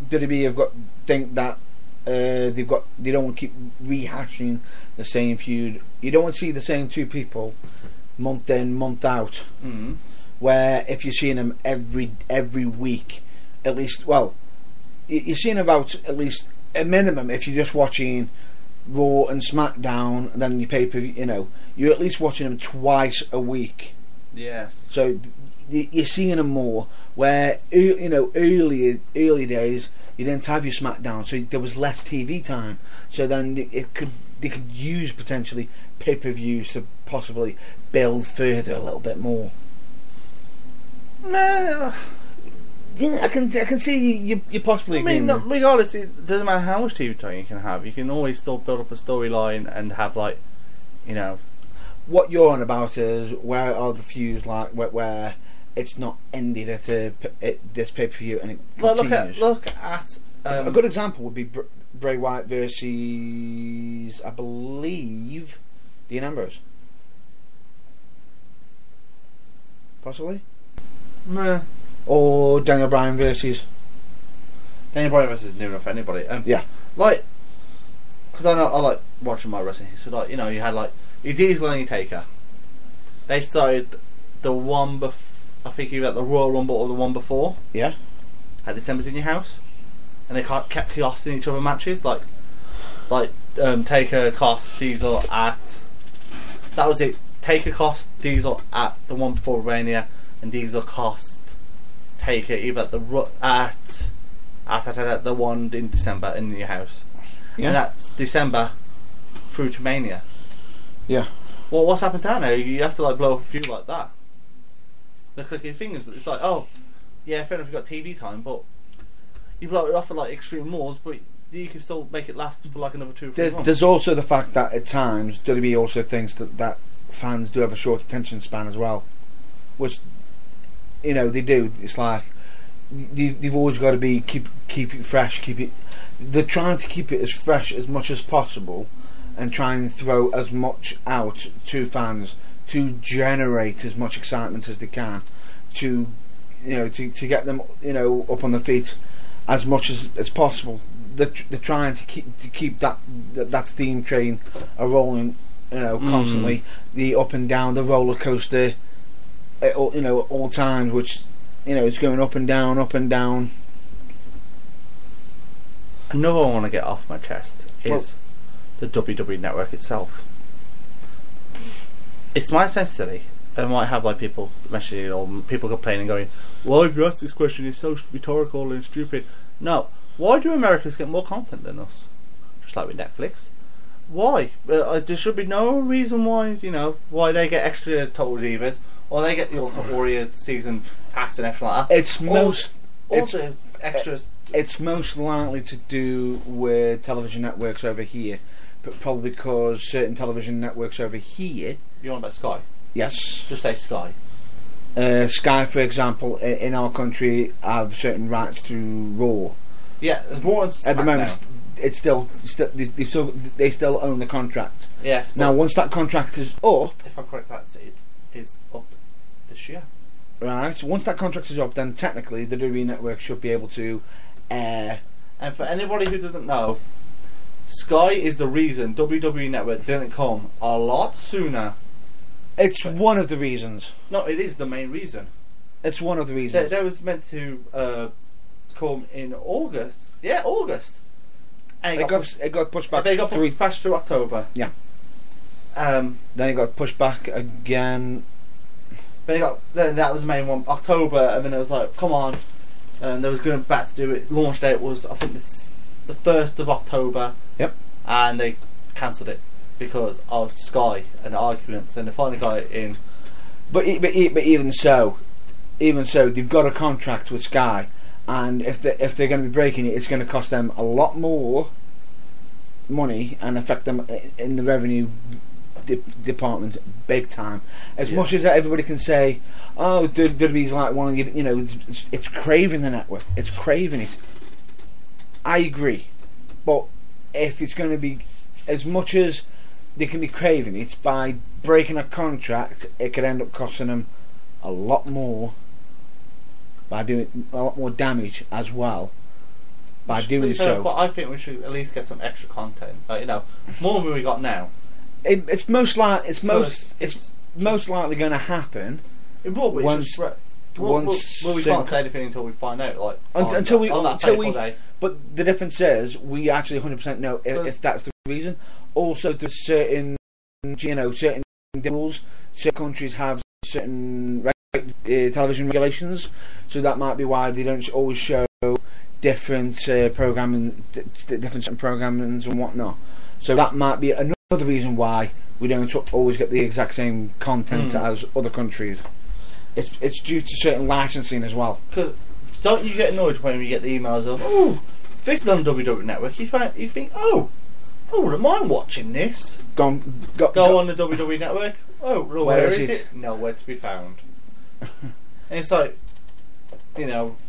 WWE have think that they don't want to keep rehashing the same feud. You don't want to see the same two people month in, month out. Mm-hmm. Where if you're seeing them every week, at least, well, you're seeing about at least a minimum. If you're just watching Raw and SmackDown, and then you pay per view, you know, you're at least watching them twice a week. Yes. So you're seeing them more. Where early days you didn't have your SmackDown, so there was less TV time. So then they could use potentially pay-per-views to possibly build further a little bit more. Nah. Yeah, I can see you possibly. I mean, regardless, it doesn't matter how much TV time you can have. You can always still build up a storyline and have like, you know. What you're on about is where are the feuds like where it's not ended at this pay-per-view and it continues. Look at a good example would be Bray Wyatt versus, I believe, Dean Ambrose. Possibly. Meh. Or Daniel Bryan versus. Daniel Bryan versus new enough for anybody. Yeah. Like, because I like watching my wrestling. So like, you know, you had like your Diesel and your Taker. They started the one before. I think either at the Royal Rumble or the one before. Yeah. Had December's in your house, and they kept costing each other matches. Like Taker cost Diesel at. That was it. Taker cost Diesel at the one before Mania, and Diesel cost Taker either at the one in December in your house. Yeah. And that's December through to Mania. Yeah. Well, what's happened down there? You have to like blow up a few like that. They're clicking your fingers. It's like, oh, yeah, fair enough, you've got TV time, but you blow it off at like extreme wars, but you can still make it last for like another 2 or 3 months. There's also the fact that at times WWE also thinks that fans do have a short attention span as well, which they do. It's like they've always got to be keep it fresh, They're trying to keep it as fresh as much as possible, and try and throw as much out to fans to generate as much excitement as they can, to get them up on their feet as much as possible. They're trying to keep that steam train a rolling, constantly. The up and down, the roller coaster, at all times, which it's going up and down, up and down. Another one I want to get off my chest is the WWE Network itself. It's my sense today. I might have like people mentioning or people complaining, going, "Why have you asked this question? It's so rhetorical and stupid." No. Why do Americans get more content than us? Just like with Netflix. Why? There should be no reason why, why they get extra Total Divas, or they get the Ultimate Warrior season pass and everything like that. It's extras. It's most likely to do with television networks over here, but probably because certain television networks over here... You're on about Sky? Yes. Just say Sky. Sky, for example, in our country, have certain rights to Raw. Yeah, there's more on SmackDown. At the moment, it's still they still own the contract. Yes. Now, once that contract is up, if I'm correct, it is up this year. Right. So once that contract is up, then technically the WWE Network should be able to air. And for anybody who doesn't know, Sky is the reason WWE Network didn't come a lot sooner. It's one of the reasons. No, it is the main reason. It's one of the reasons. They was meant to come in August. Yeah, August. And it got pushed back. They got pushed to October. Yeah. Then it got pushed back again. But then that was the main one, October, and then it was like, come on. And they was going back to do it. Launch date was, I think, the 1st of October. Yep. And they cancelled it because of Sky and arguments, and they finally got it in. But even so, they've got a contract with Sky, and if they're going to be breaking it, it's going to cost them a lot more money and affect them in the revenue department big time. As much as everybody can say, oh, WWE's like one of the, it's craving the network, it's craving it. I agree, but if it's going to be as much as they can be craving it, by breaking a contract, it could end up costing them a lot more, by doing a lot more damage as well. By doing so, but I think we should at least get some extra content. More than we got now. It's most likely going to happen. It will, but we can't say anything until we find out. Until we. But the difference is, we actually 100% know if that's the reason. Also, there's certain rules. Certain countries have certain television regulations, so that might be why they don't always show different programming, different programmings and whatnot. So that might be another reason why we don't always get the exact same content as other countries. It's due to certain licensing as well. Because don't you get annoyed when you get the emails of, oh, this is on WWE Network? You think, oh, I wouldn't mind watching this. Go on the WWE Network. Oh, where is it? Nowhere to be found. And it's like,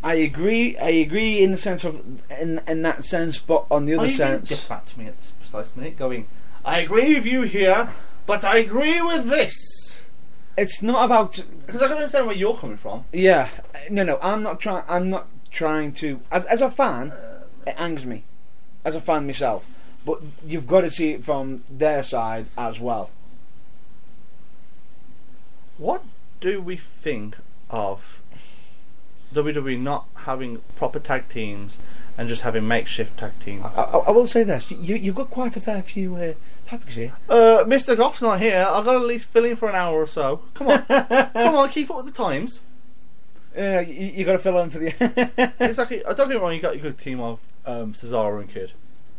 I agree in the sense of in that sense, but on the other sense, get back to me at this precise minute, going, I agree with you here, but I agree with this. It's not about, because I can understand where you're coming from. Yeah, no, I'm not trying to. As a fan, it angers me. As a fan myself, but you've got to see it from their side as well. What do we think of WWE not having proper tag teams and just having makeshift tag teams? I will say this: you've got quite a fair few topics here. Mr. Goff's not here. I've got to at least fill in for an hour or so. Come on, come on, keep up with the times. You got to fill in for the exactly. I don't get me wrong. You got a good team of Cesaro and Kid.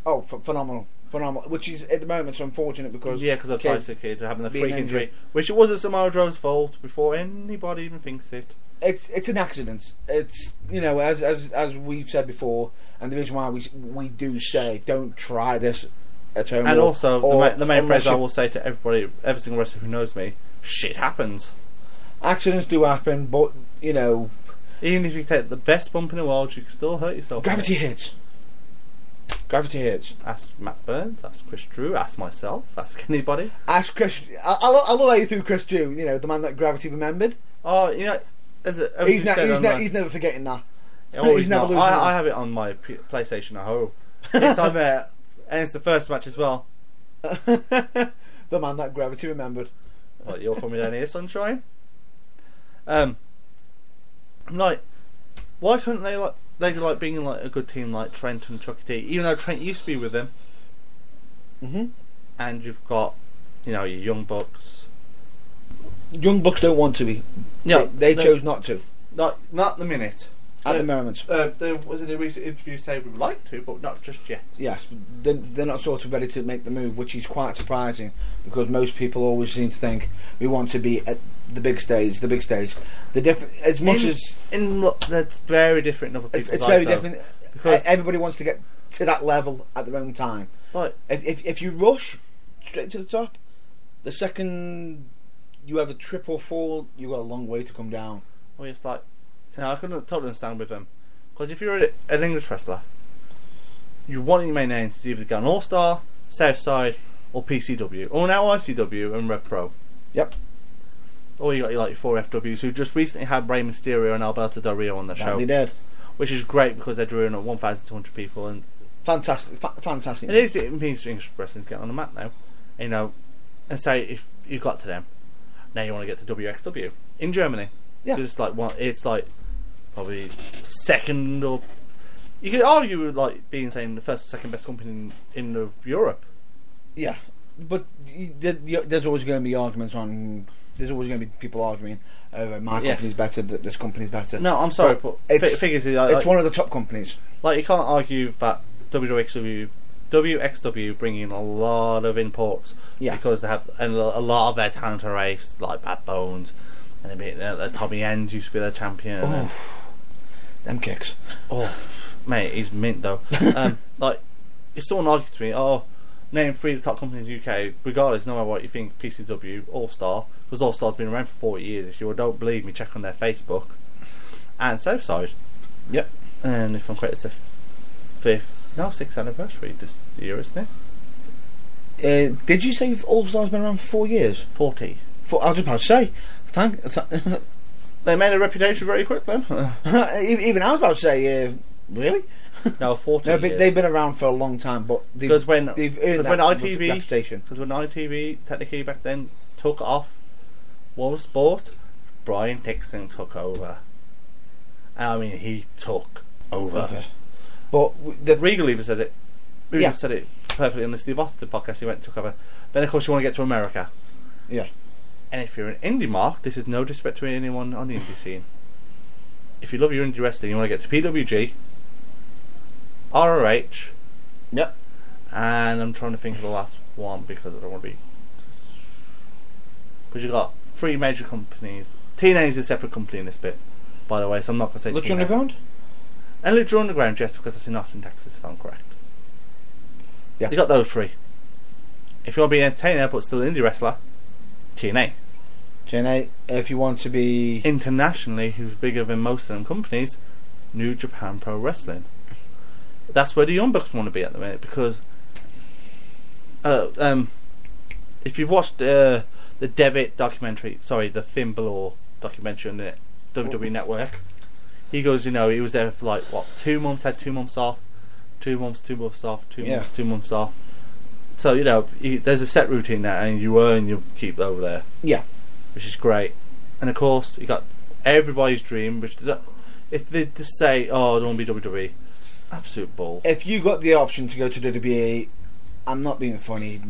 Oh, phenomenal! phenomenal. Which is at the moment it's unfortunate because of Tyson Kidd having the being freak injury, injured. which it wasn't Samoa Joe's fault before anybody even thinks it. It's an accident. It's as we've said before, and the reason why we do say don't try this at home. And also the main phrase I you- will say to everybody, every single wrestler who knows me: shit happens. accidents do happen, but Even if you take the best bump in the world, you can still hurt yourself. gravity hits. Gravity hits. Ask Matt Burns, ask Chris Drew, ask myself, ask anybody. Ask Chris. I love how you threw Chris Drew. The man that gravity remembered. Oh, he's He's never forgetting that. He's never not. losing I that. have it on my PlayStation at home. It's on there, and it's the first match as well. The man that gravity remembered. What, you're coming down here, sunshine? Why couldn't they like being like a good team like Trent and Chucky T, even though Trent used to be with them, and you've got your Young Bucks. Young Bucks don't want to be. Yeah, they chose not to Not the minute. at the moment. There was a recent interview saying we would like to, but not just yet. Yes, they're not sort of ready to make the move, which is quite surprising because most people always seem to think we want to be at the big stage. The big stage. As much as that's very different in other people's it's eyes, very though, different. because Everybody wants to get to that level at their own time. like If you rush straight to the top, the second you have a trip or fall, you've got a long way to come down. well, it's like I couldn't totally understand with them, because if you're an English wrestler, you want your main names to either go on All Star, Southside, or PCW, or now ICW and Rev Pro. Yep. Or you got your 4FWs who just recently had Rey Mysterio and Alberto Del Rio on the show, They did. which is great because they're drawing at 1,200 people, and Fantastic. Fantastic. it means English wrestling's getting on the map now. And say if you got to them, now you want to get to WXW in Germany. Yeah. 'Cause it's like probably second, or you could argue with saying the first or second best company in Europe. Yeah, but there's always going to be arguments on. There's always going to be people arguing over my Yes. company's better, that this company's better. No, I'm sorry, but figures it's one of the top companies. you can't argue that WXW bring in a lot of imports, because they have a lot of their talent are raced, like Bad Bones, and Tommy Ends used to be their champion. Oh, them kicks. Oh, mate, he's mint though. If someone argues to me, name 3 of the top companies in the UK, regardless, no matter what you think, PCW, All Star, because All Star's been around for 40 years. If you don't believe me, check on their Facebook. And Southside. Yep. And if I'm correct, it's a 6th anniversary this year, isn't it? Did you say All Star's been around for 4 years? 40. I was about to say. They made a reputation very quick then. Even I was about to say, really? No, 40 No, but years. they've been around for a long time, but Because when ITV reputation. Because when ITV technically back then took off World Sport, Brian Dixon took over. I mean, he took over. But Regal even says it. Regal Yeah. said it perfectly on the Steve Austin podcast. He went and took over. Then of course you want to get to America. Yeah. And if you're an indie mark, this is no disrespect to anyone on the indie scene. If you love your indie wrestling, you want to get to PWG, ROH. Yep. And I'm trying to think of the last one because I don't want to be. Because you've got 3 major companies. TNA is a separate company in this bit, by the way, so I'm not going to say Lucha TNA. Underground? And Lucha Underground, yes, because that's in Austin, Texas, if I'm correct. Yeah. You got those 3. If you want to be an entertainer but still an indie wrestler, TNA. TNA, if you want to be... Internationally, who's bigger than most of them companies, New Japan Pro Wrestling. That's where the Young Bucks want to be at the minute, because if you've watched the Devitt documentary, the Finn Balor documentary on the WWE Network, he goes, he was there for 2 months, had 2 months off, 2 months, 2 months off, 2 months, 2 months off. So there's a set routine there, and you earn your keep over there. Yeah. Which is great. And of course, you got everybody's dream, which if they just say, "Oh, I don't want to be WWE," absolute bull. If you got the option to go to WWE, I'm not being funny.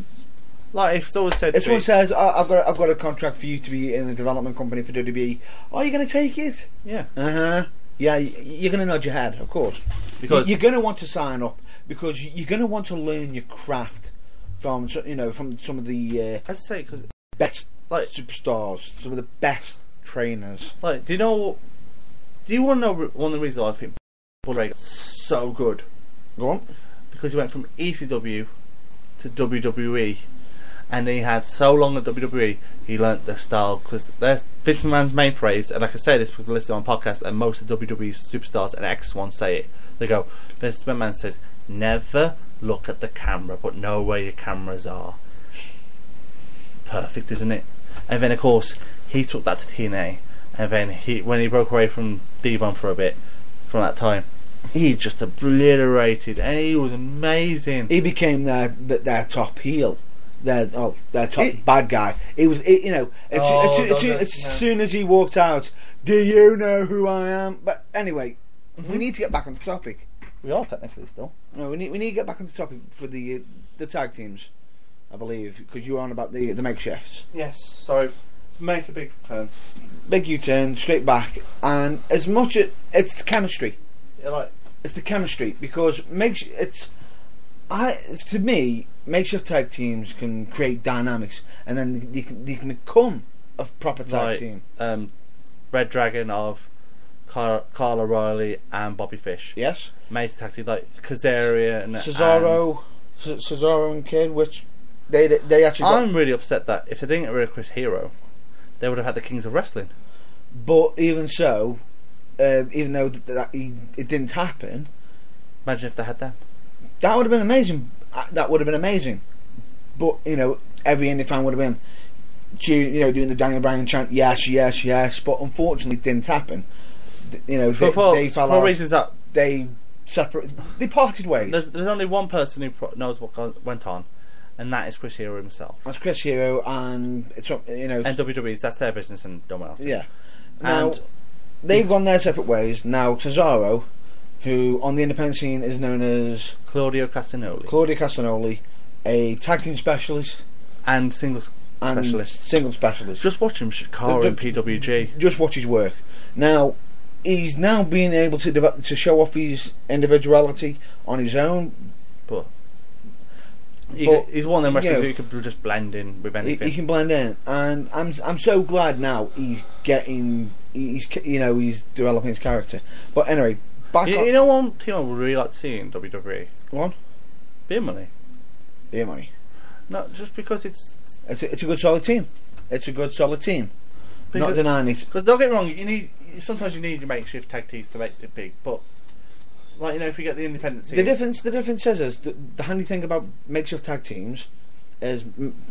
If someone said, if someone says, I've got a contract for you to be in the development company for WWE, are you going to take it? Yeah. Yeah, you're going to nod your head, of course. because you're going to want to sign up because you're going to want to learn your craft from from some of the I say because best like superstars, some of the best trainers. like do you want to know one of the reasons I think Paul Ray got so good? Go on. Because he went from ECW to WWE, and he had so long at WWE he learnt the style. Because Vince McMahon's main phrase, and I can say this because I listen on podcasts and most of WWE superstars and X1 say it. They go, Vince McMahon says, never look at the camera but know where your cameras are. Perfect, isn't it? And then of course he took that to TNA, and then when he broke away from Devon for a bit from that time, he just obliterated, and he was amazing. He became their top heel, their top bad guy. He was, as soon as he walked out, do you know who I am? But anyway, we need to get back on the topic. We are technically still. No, we need to get back on the topic for the tag teams, I believe, because you were on about the makeshifts. Yes. So make a big turn. Big U-turn, straight back, and as much as it's the chemistry. Yeah, right. It's the chemistry because to me, makeshift tag teams can create dynamics, and then they can become a proper tag team. Red Dragon of Kyle O'Reilly and Bobby Fish. Yes. Amazing tag team like Kazarian and Cesaro and Kid, which they actually. I'm really upset that if they didn't get rid of Chris Hero, they would have had the Kings of Wrestling. But even so, even though it didn't happen, imagine if they had them. That would have been amazing. That would have been amazing. But every Indie fan would have been cheering, doing the Daniel Bryan chant, yes, yes, yes. But unfortunately, it didn't happen. They fell out. Reasons that they parted ways. There's only one person who knows what went on, and that is Chris Hero himself. That's Chris Hero, and it's and WWE's, that's their business, and no one else. Yeah. Now they've gone their separate ways. Now Cesaro, who on the independent scene is known as Claudio Castagnoli, a tag team specialist and singles specialist. Just watch him, Shikara and PWG. Just watch his work. Now he's now being able to show off his individuality on his own, but he's one of them wrestlers who can just blend in with anything. He can blend in, and I'm so glad now he's developing his character. But anyway, you know one team I would really like to see in WWE? What? Beer Money. Beer Money. Not just because it's a good solid team. It's a good solid team. Not denying it. Because don't get me wrong, sometimes you need your makeshift tag teams to make it big, but if you get the independent team, the difference is the handy thing about makeshift tag teams is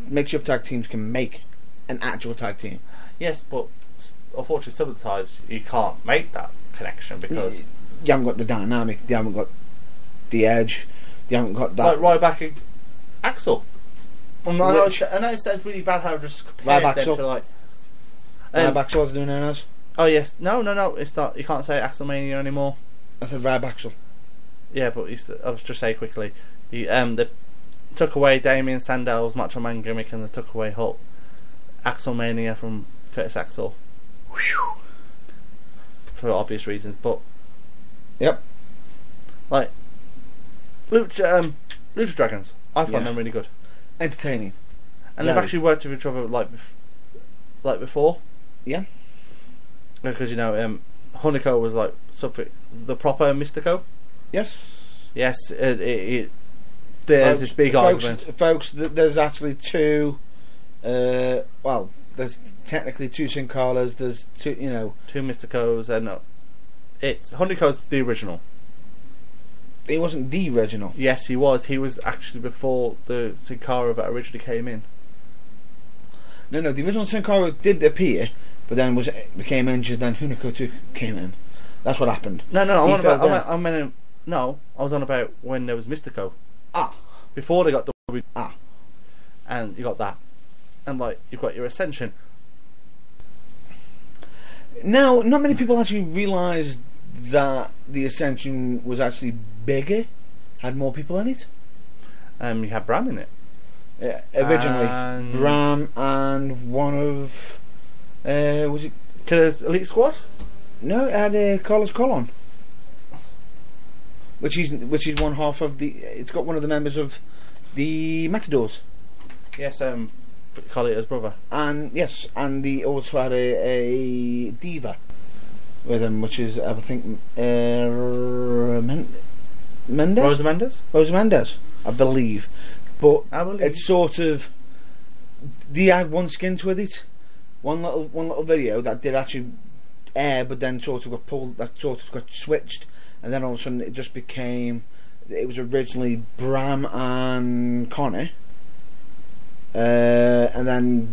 makeshift tag teams can make an actual tag team. Yes, but unfortunately, some of the times you can't make that connection because you haven't got the dynamic, you haven't got the edge, you haven't got that. Like Ryback, Axel. I know it sounds really bad how I just compared them to Ryback was doing it as. Oh yes, no, it's not. You can't say Axelmania anymore. I said Ryback. Yeah, but I was just say quickly. They took away Damien Sandel's Macho Man gimmick, and they took away Hulk Axelmania from Curtis Axel. Whew. For obvious reasons, but yep. Like Lucha Dragons, I find them really good, entertaining, and they've actually worked with each other like before. Yeah, because Hunico was like something the proper Mystico. Yes. There's this big argument, folks. There's actually two. There's technically two Sin Caras. There's two Mysticos, and it's Hunico's the original. He wasn't the original. Yes, he was. He was actually before the Sin Cara that originally came in. No, the original Sin Cara did appear, but then became injured. Then Hunico came in. That's what happened. No, I was on about when there was Mystico. Before they got the and you got that, and you've got your Ascension. Now, not many people actually realise that the Ascension was actually bigger, had more people in it. You had Bram in it. Originally, Bram and one of was it Killer's Elite Squad? No, it had Carlos Colon. which is one half of the. It's got one of the members of the Matadors. Yes, Carlito's brother. And yes, and he also had a diva with him, which is I think Mendes. Rosa Mendes. Rosa Mendes, I believe. But I believe. it's sort of they had one skint with it, one little video that did actually air, but then sort of got pulled, that sort of got switched, and then all of a sudden it just became. It was originally Bram and Connor. And then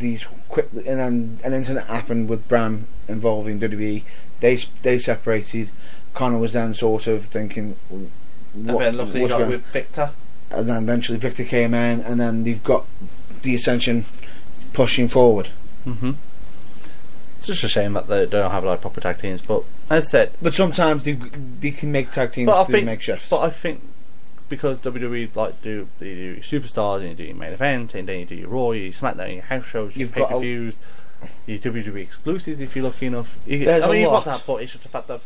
an incident happened with Bram involving WWE. They separated. Connor was then sort of thinking, And then luckily got with Victor. And then eventually Victor came in, and then they've got the Ascension pushing forward. Mm-hmm. It's just a shame that they don't have like proper tag teams, but as I said, but sometimes they can make tag teams through makeshifts. But I think because WWE they do superstars, and you do your main event, and then you do your Raw, your SmackDown, your house shows, your pay-per-views, your WWE exclusives if you're lucky enough. You've got that, but it's just the fact that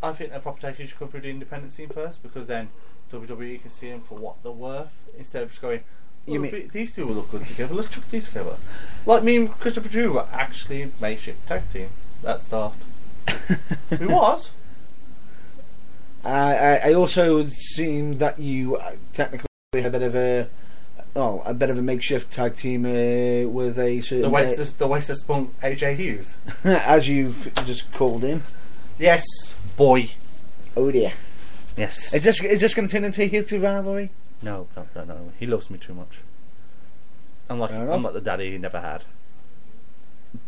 I think a proper tag team should come through the independent scene first, because then WWE can see them for what they're worth, instead of just going, these two will look good together, let's chuck these together. Like me and Christopher Drew were actually a makeshift tag team at start. We was. I also seen that you technically had a bit of a makeshift tag team with a certain the Wester Spunk AJ Hughes, as you've just called him. Yes, boy. Oh dear. Yes. Is this going to turn into a heel-to rivalry? No. He loves me too much. I'm like the daddy he never had.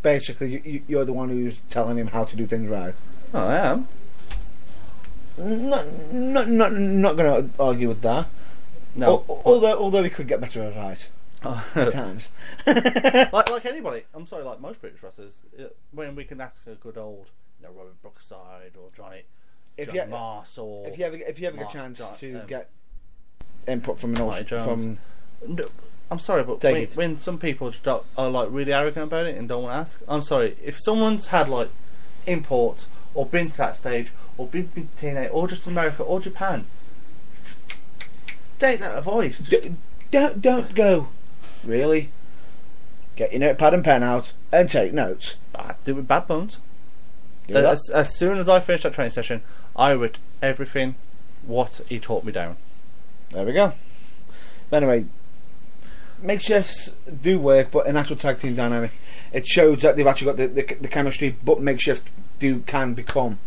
Basically, you're the one who's telling him how to do things right. Oh, I am. Not going to argue with that. No. Although he could get better advice at times. like anybody. I'm sorry, like most British wrestlers, when we can ask a good old, Robert Brookside or Johnny Mars, or if you ever get a chance to get input from from. No, I'm sorry, but when some people are like really arrogant about it and don't want to ask, I'm sorry. If someone's had like import or been to that stage or been to TNA or just America or Japan, take that voice. Don't go. Really, get your notepad and pen out and take notes. I do it with Bad Bones. As soon as I finished that training session, I wrote everything what he taught me down. There we go. But anyway, makeshifts do work, but an actual tag team dynamic, it shows that they've actually got the chemistry. But makeshift can become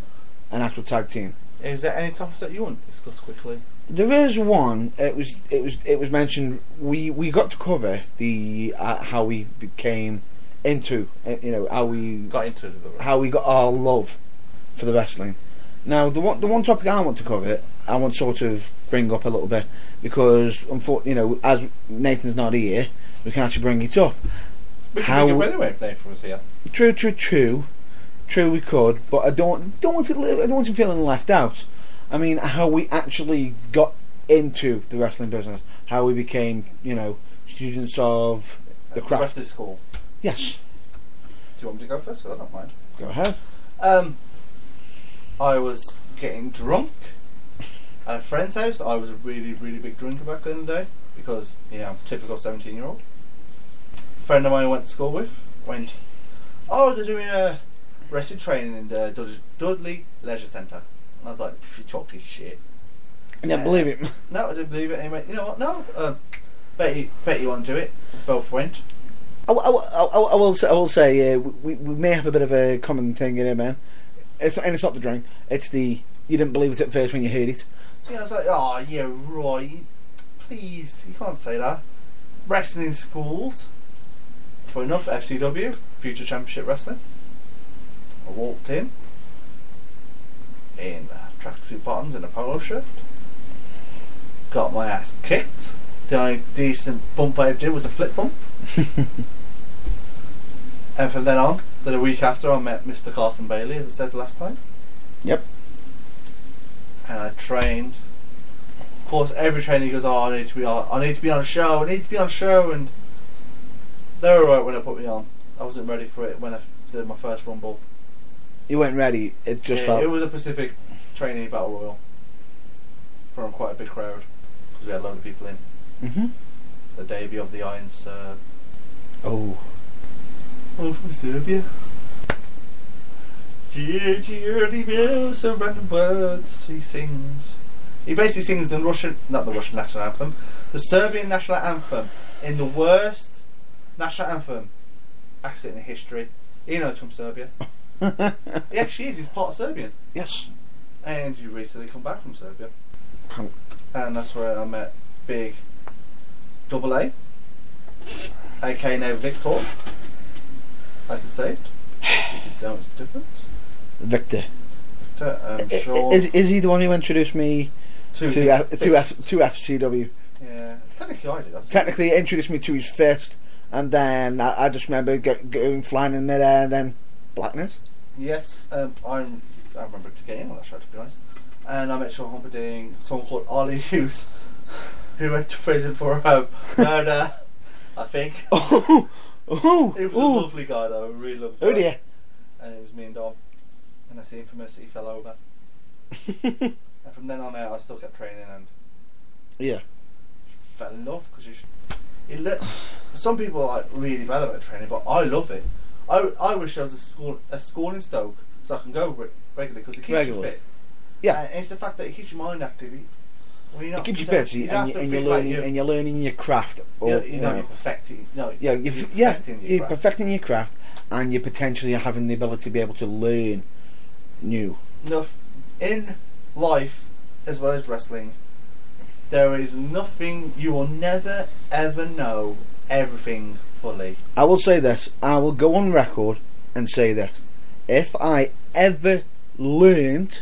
an actual tag team. Is there any topics that you want to discuss quickly? There is one. It was mentioned. We got to cover the how we became into how we got our love for the wrestling. Now the one topic I want to cover, I want to sort of bring up a little bit, because as Nathan's not here, we can actually bring it up. We can bring it anyway if Nathan was here. True, we could, but I don't want him feeling left out. I mean, how we actually got into the wrestling business, how we became students of the craft. Wrestling school. Yes. Do you want me to go first? I don't mind. Go ahead. I was getting drunk at a friend's house. I was a really, really big drinker back in the day, because, typical 17-year-old. A friend of mine I went to school with went, they're doing a wrestling training in the Dudley Leisure Centre. And I was like, you talking shit. I didn't believe it. No, I didn't believe it. And he went, you know what, no, bet you want to do it. Both went. I will say we may have a bit of a common thing in here, man. It's not the drink. It's the you didn't believe it at first when you heard it. Yeah, I was like, oh yeah, right. Please, you can't say that. Wrestling schools. For enough, FCW, Future Championship Wrestling. I walked in tracksuit bottoms and a polo shirt. Got my ass kicked. The only decent bump I ever did was a flip bump. And from then on, the week after, I met Mr. Carson Bailey, as I said last time. Yep. And I trained. Of course, every trainer goes, I need to be on a show, and they were right when they put me on. I wasn't ready for it when I did my first Rumble. You weren't ready, it just felt... It was a Pacific trainee battle royal. from quite a big crowd because we had a lot of people in. Mm-hmm. The debut of the Iron Serb. Oh. I'm from Serbia. So random words he sings. He basically sings the Russian, not the Russian national anthem, the Serbian national anthem in the worst national anthem accent in history. He knows from Serbia. He actually is. He's part Serbian. Yes. And you recently come back from Serbia. And that's where I met Big Double A, aka now Victor. I can say it. You don't know the difference. Victor. Victor, sure. Is he the one who introduced me to FCW? Yeah, technically I did. Technically, he introduced me to his fist, and then I just remember going flying in midair, and then blackness. Yes, I remember getting on that show, to be honest. And I met Sean Humperdinck, someone called Ollie Hughes, who went to prison for murder, I think. Oh, He was a lovely guy, though, a really lovely guy. Oh dear. And it was me and Dom. And that's the infamous he fell over. And from then on out, I still kept training and Yeah. fell in love because some people are like really bad about training, but I love it. I wish there was a school in Stoke so I can go regularly because it keeps you fit. Yeah. And it's the fact that it keeps your mind active. It keeps you busy, and you're learning your craft. You're perfecting. You're perfecting your craft, and you're potentially having the ability to be able to learn new. In life, as well as wrestling, there is nothing you will never ever know everything fully. I will say this. I will go on record and say this: if I ever learned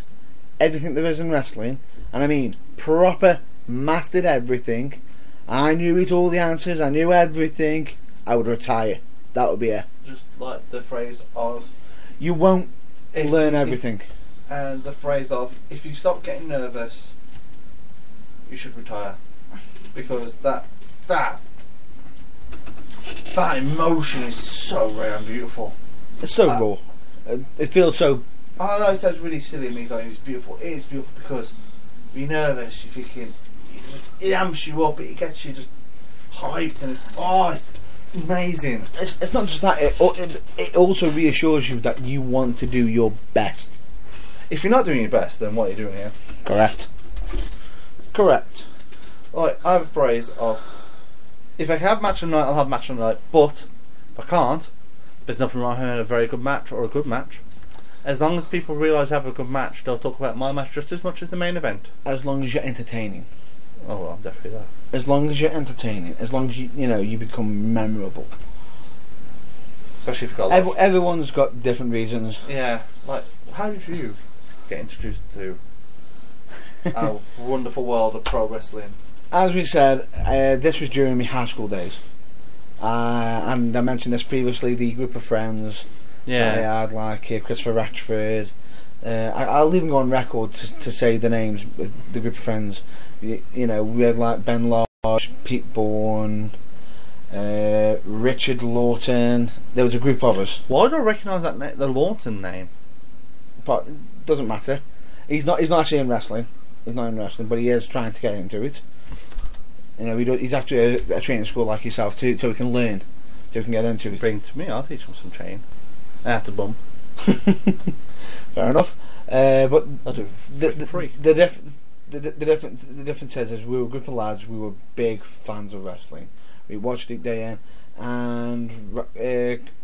everything there is in wrestling, and I mean proper mastered everything, I knew it all the answers, I knew everything, I would retire. That would be it. Just like the phrase of you won't learn everything. And the phrase of if you stop getting nervous, you should retire. Because that emotion is so rare and beautiful. It's so raw. It feels so. I know it sounds really silly me going it's beautiful. It is beautiful because you're nervous, you're thinking it amps you up, it gets you just hyped, and it's amazing. It's not just that, it also reassures you that you want to do your best. If you're not doing your best, then what are you doing here? Correct. Like, I have a phrase of if I have match of the night, I'll have match of the night, but if I can't, there's nothing wrong with having a very good match or a good match. As long as people realise I have a good match, they'll talk about my match just as much as the main event. As long as you're entertaining. Oh, well, definitely that. As long as you're entertaining. As long as you become memorable. Especially if you've got everyone's got different reasons. Yeah. Like, how did you get introduced to our wonderful world of pro wrestling? As we said, this was during my high school days. And I mentioned this previously, the group of friends. Yeah. I had like Christopher Ratchford. I'll even go on record to say the names of the group of friends. We had like Ben Lodge, Pete Bourne, Richard Lawton. There was a group of us. Why do I recognise that the Lawton name? But it doesn't matter. He's not actually in wrestling. He's not in wrestling, but he is trying to get into it. He's after a training school like yourself too, so he can learn, so he can get into it. Bring to me, I'll teach him some training. I have to bum. Fair enough. But I'll do free. The difference is we were a group of lads. We were big fans of wrestling. We watched it day in, and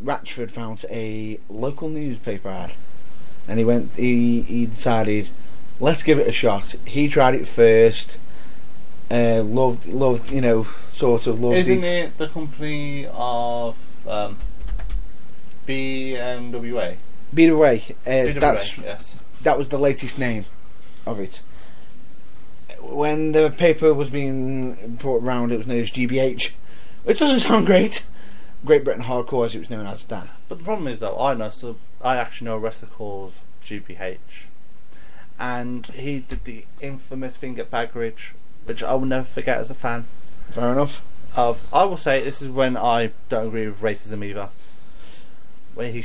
Ratchford found a local newspaper ad, and he decided, let's give it a shot. He tried it first. Loved Isn't it the company of BMWA? BWA. Yes. That was the latest name of it. When the paper was being brought around, it was known as GBH, which doesn't sound great. Great Britain Hardcore, as it was known as then. But the problem is, though, I actually know a wrestler called GBH, and he did the infamous thing at Bagridge, which I will never forget as a fan. Fair enough. I will say this is when I don't agree with racism either. When he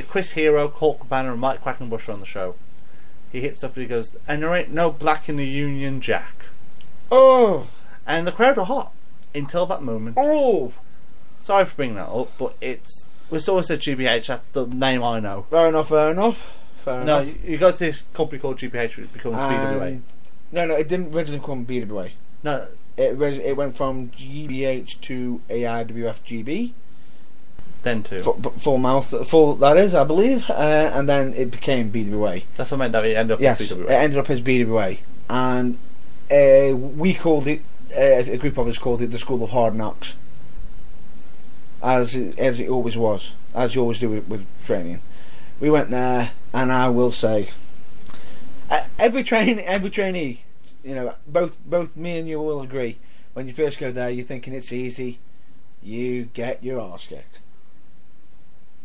Chris Hero, Colt Cabana, and Mike Quackenbush on the show, he hits up and he goes, "And there ain't no black in the Union Jack." Oh, And the crowd are hot until that moment. oh. Sorry for bringing that up, but it's always said GBH. That's the name I know. Fair enough. Fair enough. Fair No, enough. you go to this company called GBH, it becomes BWA. No, it didn't originally come BWA. No, It went from GBH to AIWFGB. then too. Full that is, I believe, and then it became BWA. That's what I meant. That it ended up Yes, as it BWA. ended up as BWA, and we called it. A group of us called it the School of Hard Knocks, as it always was, as you always do with training. We went there, and I will say, every trainee, you know, both me and you will agree. When you first go there, you're thinking it's easy. You get your arse kicked.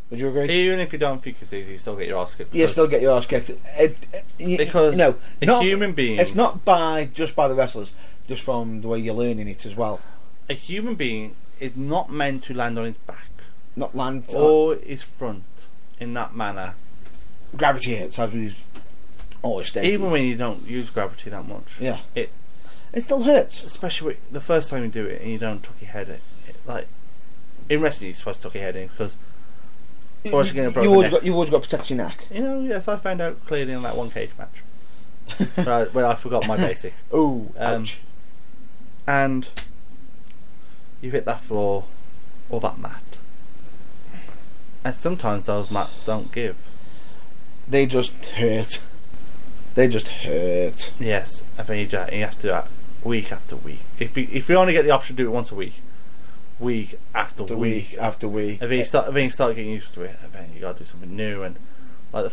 Would you agree? Even if you don't think it's easy, you still get your ass kicked. You still get your arse kicked. Because a human being... It's not just by the wrestlers, just from the way you're learning it as well. A human being is not meant to land on his back. Not land... Or his front in that manner. Gravity hits, as we've always stated. Even when you don't use gravity that much. Yeah. It still hurts. Especially the first time you do it and you don't tuck your head in. Like, in wrestling you're supposed to tuck your head in because... Or else you're going to broken neck. You've always got to protect your neck. You know, yes, I found out clearly in that one cage match. when I forgot my basic. Oh, ouch. And you hit that floor or that mat. And sometimes those mats don't give. They just hurt. They just hurt. Yes, I think you have to do that week after week. If you only get the option to do it once a week, week after week after week. And then you start getting used to it, and then you got to do something new. And like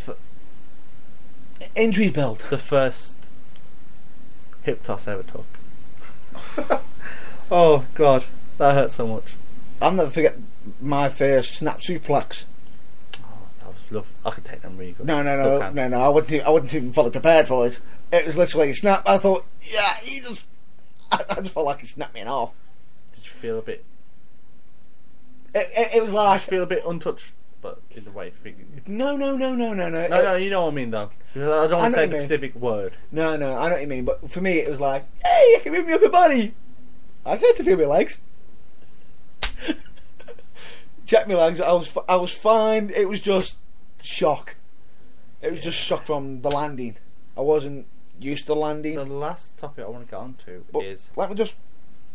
injury build. The first hip toss I ever took. Oh God, that hurt so much. I'll never forget my first snap suplex. Oh, that was lovely. I could take them really good. No. I wasn't even fully prepared for it. It was literally a snap. I thought, yeah, I just felt like he snapped me in half. Did you feel a bit? It was like... Did you feel a bit untouched, but in a way. No. No, you know what I mean though. Because I don't want to say the specific word. No, I know what you mean. But for me, it was like, hey, you can move me up your body. I can't feel my legs. Check my legs. I was fine. It was just shock. It was just shock from the landing. I wasn't used to landing. The last topic I want to get on to is... Let me just...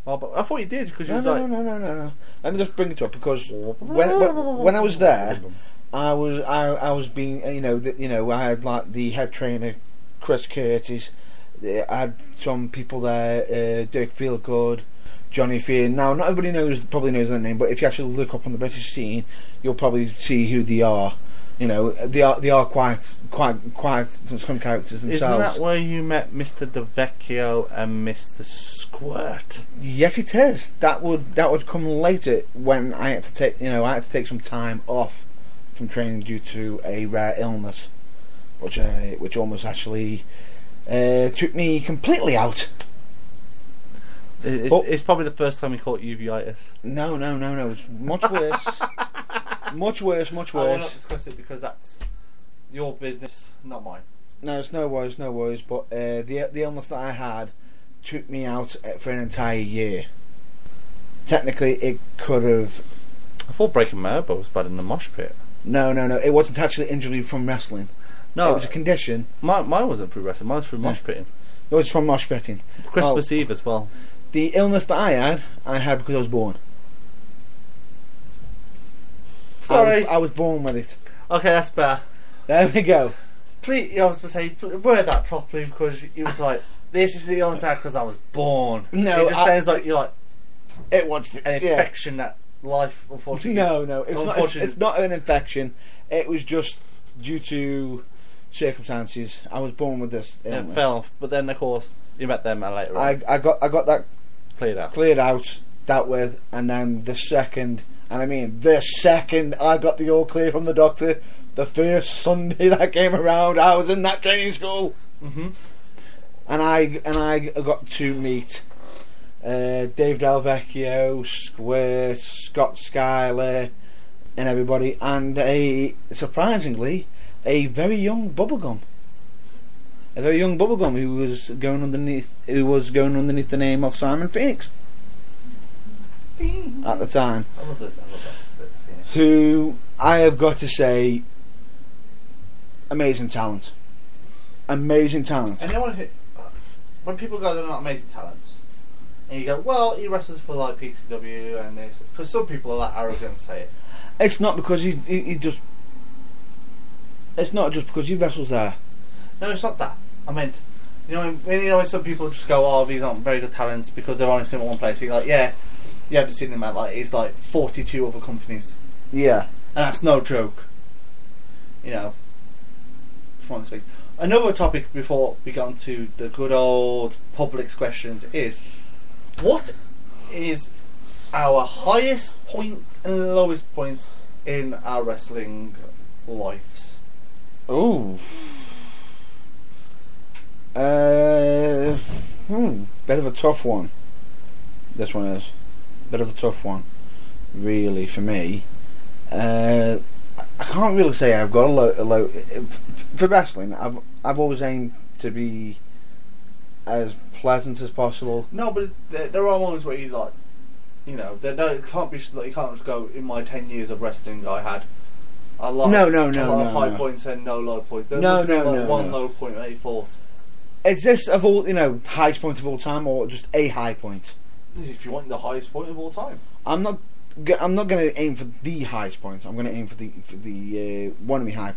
Oh, but I thought you did because No. Let me just bring it up because when I was there, I was being I had like the head trainer Chris Curtis. I had some people there, Dirk Feelgood, Johnny Fear. Now not everybody probably knows their name, but if you actually look up on the British scene, you'll probably see who they are. You know, they are quite some characters themselves. Isn't that where you met Mr. DeVecchio and Mr. Squirt? Yes, it is. That would come later when I had to take some time off from training due to a rare illness, which almost actually took me completely out. It's probably the first time he caught uveitis. No. It's much worse. much worse. I will not discuss it because that's your business, not mine. No, it's no worries. But the illness that I had took me out for an entire year. Technically, it could have. I thought breaking my elbow was bad in the mosh pit. No. It wasn't actually injury from wrestling. No, it was a condition. Mine wasn't through wrestling. Mine was through mosh pitting. It was from mosh pitting. Christmas Eve as well. The illness that I had because I was born. Sorry, I was born with it. Okay, that's better. There we go. Please, I was going to say, word that properly because it was like, this is the illness I had because I was born. No, it just sounds like you're like it was an infection that life, unfortunately. No, it's not an infection. It was just due to circumstances. I was born with this illness. It fell off, but then of course you met them later on. I got that cleared out, dealt with, and then the second I got the all clear from the doctor, the first Sunday that came around, I was in that training school. Mm-hmm. And I got to meet Dave Delvecchio, Squirt, Scott Schuyler, and everybody, and surprisingly a very young Bubblegum. a very young bubblegum who was going underneath the name of Simon Phoenix at the time. I love that. Who I have got to say, amazing talent. Amazing talent. And you know what? When people go, they're not amazing talents, and you go, well, he wrestles for like PCW and this, because some people are that arrogant and say it. It's not because he just. It's not just because he wrestles there. No, it's not that. I meant, when some people just go, oh, these aren't very good talents because they're honest in one place. You're like, yeah, you haven't seen them at like it's like 42 other companies. Yeah, and that's no joke. Just want to speak. Another topic before we get on to the good old Publix questions is, what is our highest point and lowest point in our wrestling lives? Oh. Bit of a tough one. This one is bit of a tough one, really, for me. I can't really say I've got a low for wrestling. I've always aimed to be as pleasant as possible. No, but there are moments where you like, it can't be like you can't just go. In my 10 years of wrestling, I had a lot of high points and no low points. There must be one low point that you thought. Is this of all highest point of all time, or just a high point? If you want the highest point of all time, I'm not going to aim for the highest point. I'm going to aim for the one of me high.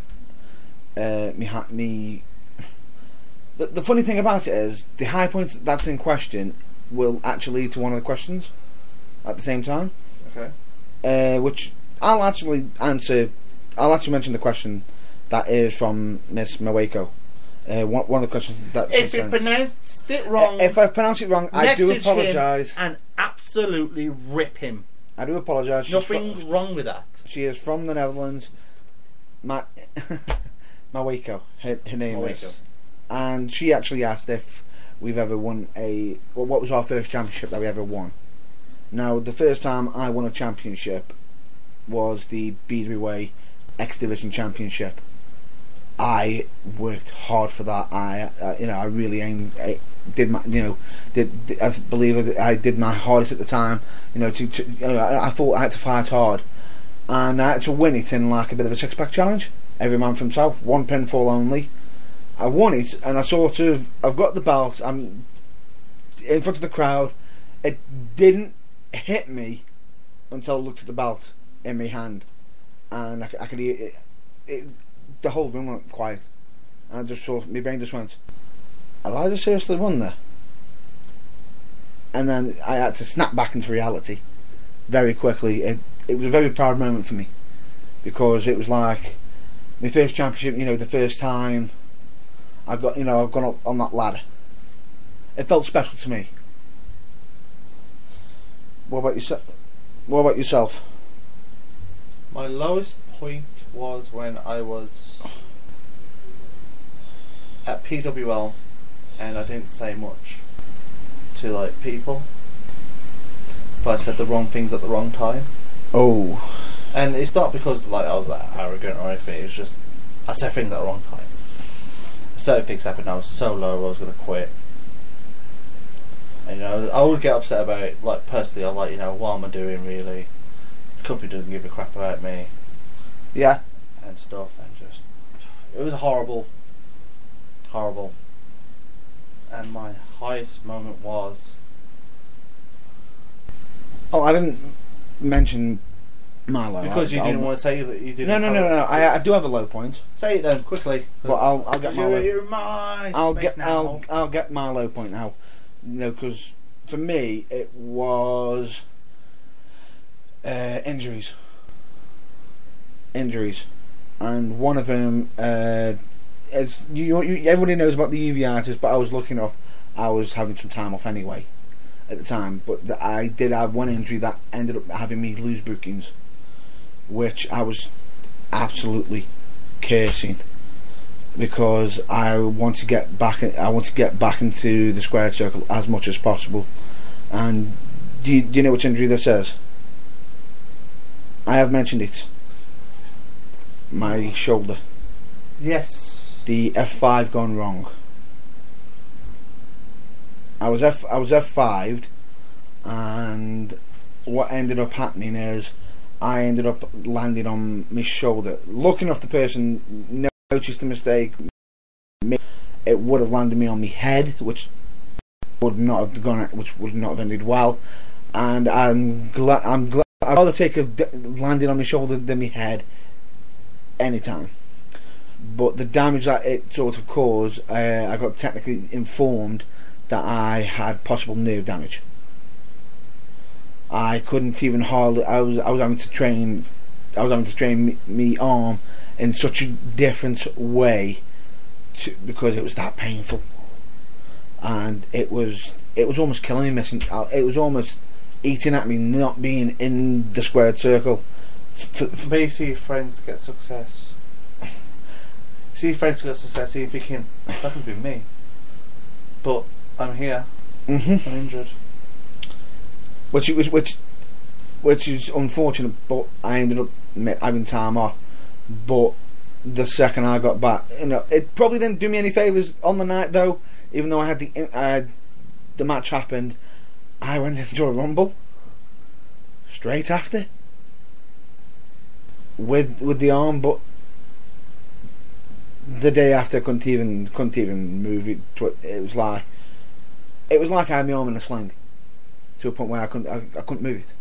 The funny thing about it is the high point that's in question will actually lead to one of the questions at the same time. Okay. Which I'll actually answer. I'll actually mention the question that is from Miss Maweko. One of the questions that if you pronounced it wrong, if I've pronounced it wrong, I do apologise and absolutely rip him. I do apologise. Nothing's wrong with that. She is from the Netherlands. Maweko, her name is, and she actually asked if we've ever won what was our first championship that we ever won. Now, the first time I won a championship was the BWA X Division Championship. I worked hard for that. I really I believe I did my hardest at the time. I thought I had to fight hard, and I had to win it in like a bit of a six-pack challenge. Every man for himself, one pinfall only. I won it, and I've got the belt. I'm in front of the crowd. It didn't hit me until I looked at the belt in my hand, and I could hear it. The whole room went quiet, and I just saw my brain just went, have I just seriously won there? And then I had to snap back into reality very quickly. It was a very proud moment for me, because it was like my first championship, the first time I've gone up on that ladder. It felt special to me. What about yourself? My lowest point was when I was at PWL and I didn't say much to people, but I said the wrong things at the wrong time. Oh. And it's not because I was that arrogant or anything. It's just I said things at the wrong time. Certain things happened. I was so low I was going to quit. And I would get upset about it. Personally, I'm what am I doing really? The company doesn't give a crap about me. Yeah. And stuff, and just it was horrible. And my highest moment was. Oh, I didn't mention my low. Because you didn't want to say that you didn't. No. I do have a low point. Say it then quickly. But I'll get my low. You're my I'll get my low point now. Because for me it was injuries, and one of them, as everybody knows about the uveitis, but I was lucky enough. I was having some time off anyway at the time, but I did have one injury that ended up having me lose bookings, which I was absolutely cursing, because I want to get back into the squared circle as much as possible. And do you know which injury this is? I have mentioned it. My shoulder. Yes. The F5 gone wrong. I was F5'd, and what ended up happening is I ended up landing on my shoulder. Lucky enough, the person noticed the mistake. It would have landed me on my head, which would not have ended well. And I'm glad. I'd rather take a landing on my shoulder than my head anytime. But the damage that it sort of caused, I got technically informed that I had possible nerve damage. I couldn't even hardly. I was having to train. I was having to train me arm in such a different way, because it was that painful, and it was almost killing me. Missing. It was almost eating at me, not being in the squared circle. Maybe see if friends get success. See if friends get success. See if you can. That could be me. But I'm here. I'm injured. Which is unfortunate, but I ended up having time off. But the second I got back, it probably didn't do me any favours on the night though. Even though I had the match happened, I went into a rumble straight after with the arm, but the day after I couldn't even move it. It was like I had my arm in a sling, to a point where I couldn't move it.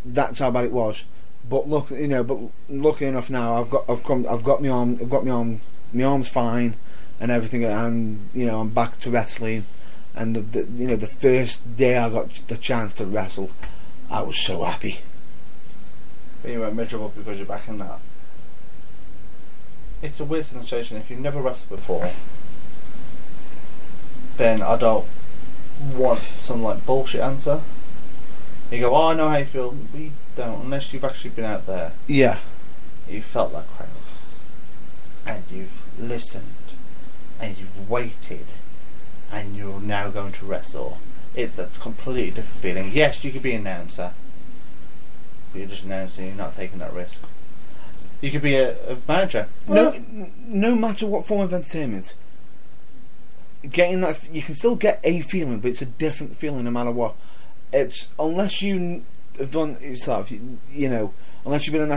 That's how bad it was. But lucky enough now, I've got my arm, my arm's fine and everything, and I'm back to wrestling. And the first day I got the chance to wrestle, I was so happy. You were miserable because you're back in that. It's a weird sensation. If you've never wrestled before, then I don't want some bullshit answer. You go, oh, I know how you feel. We don't, unless you've actually been out there. Yeah. You felt that crowd, and you've listened, and you've waited, and you're now going to wrestle. It's a completely different feeling. Yes, you could be an announcer, but you're just announcing. You're not taking that risk. You could be a manager. No matter what form of entertainment, getting that, you can still get a feeling, but it's a different feeling no matter what. It's unless you have done it yourself, unless you've been in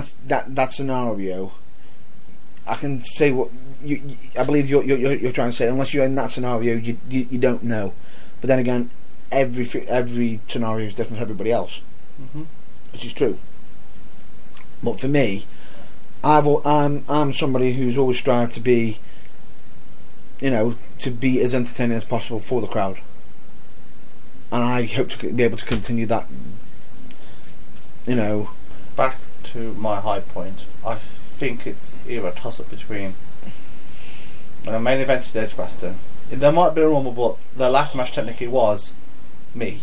that scenario. I can say what I believe you're trying to say. Unless you're in that scenario, you don't know. But then again, every scenario is different for everybody else, which is true. But for me, I'm somebody who's always strived to be, to be as entertaining as possible for the crowd, and I hope to be able to continue that. Back to my high point, I think it's either a toss-up between a main event to Edgbaston. There might be a rumble, but the last match technically was me.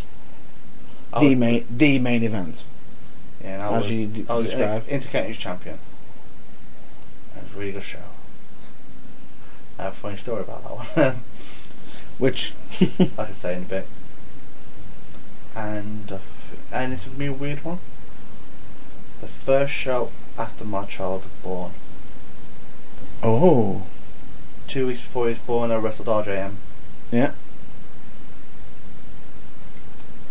The main event. Yeah, and I was Intercounty champion. It was a really good show. I have a funny story about that one. Which I can say in a bit. And it's going to be a weird one. The first show after my child was born. Oh. 2 weeks before he was born, I wrestled RJM. Yeah.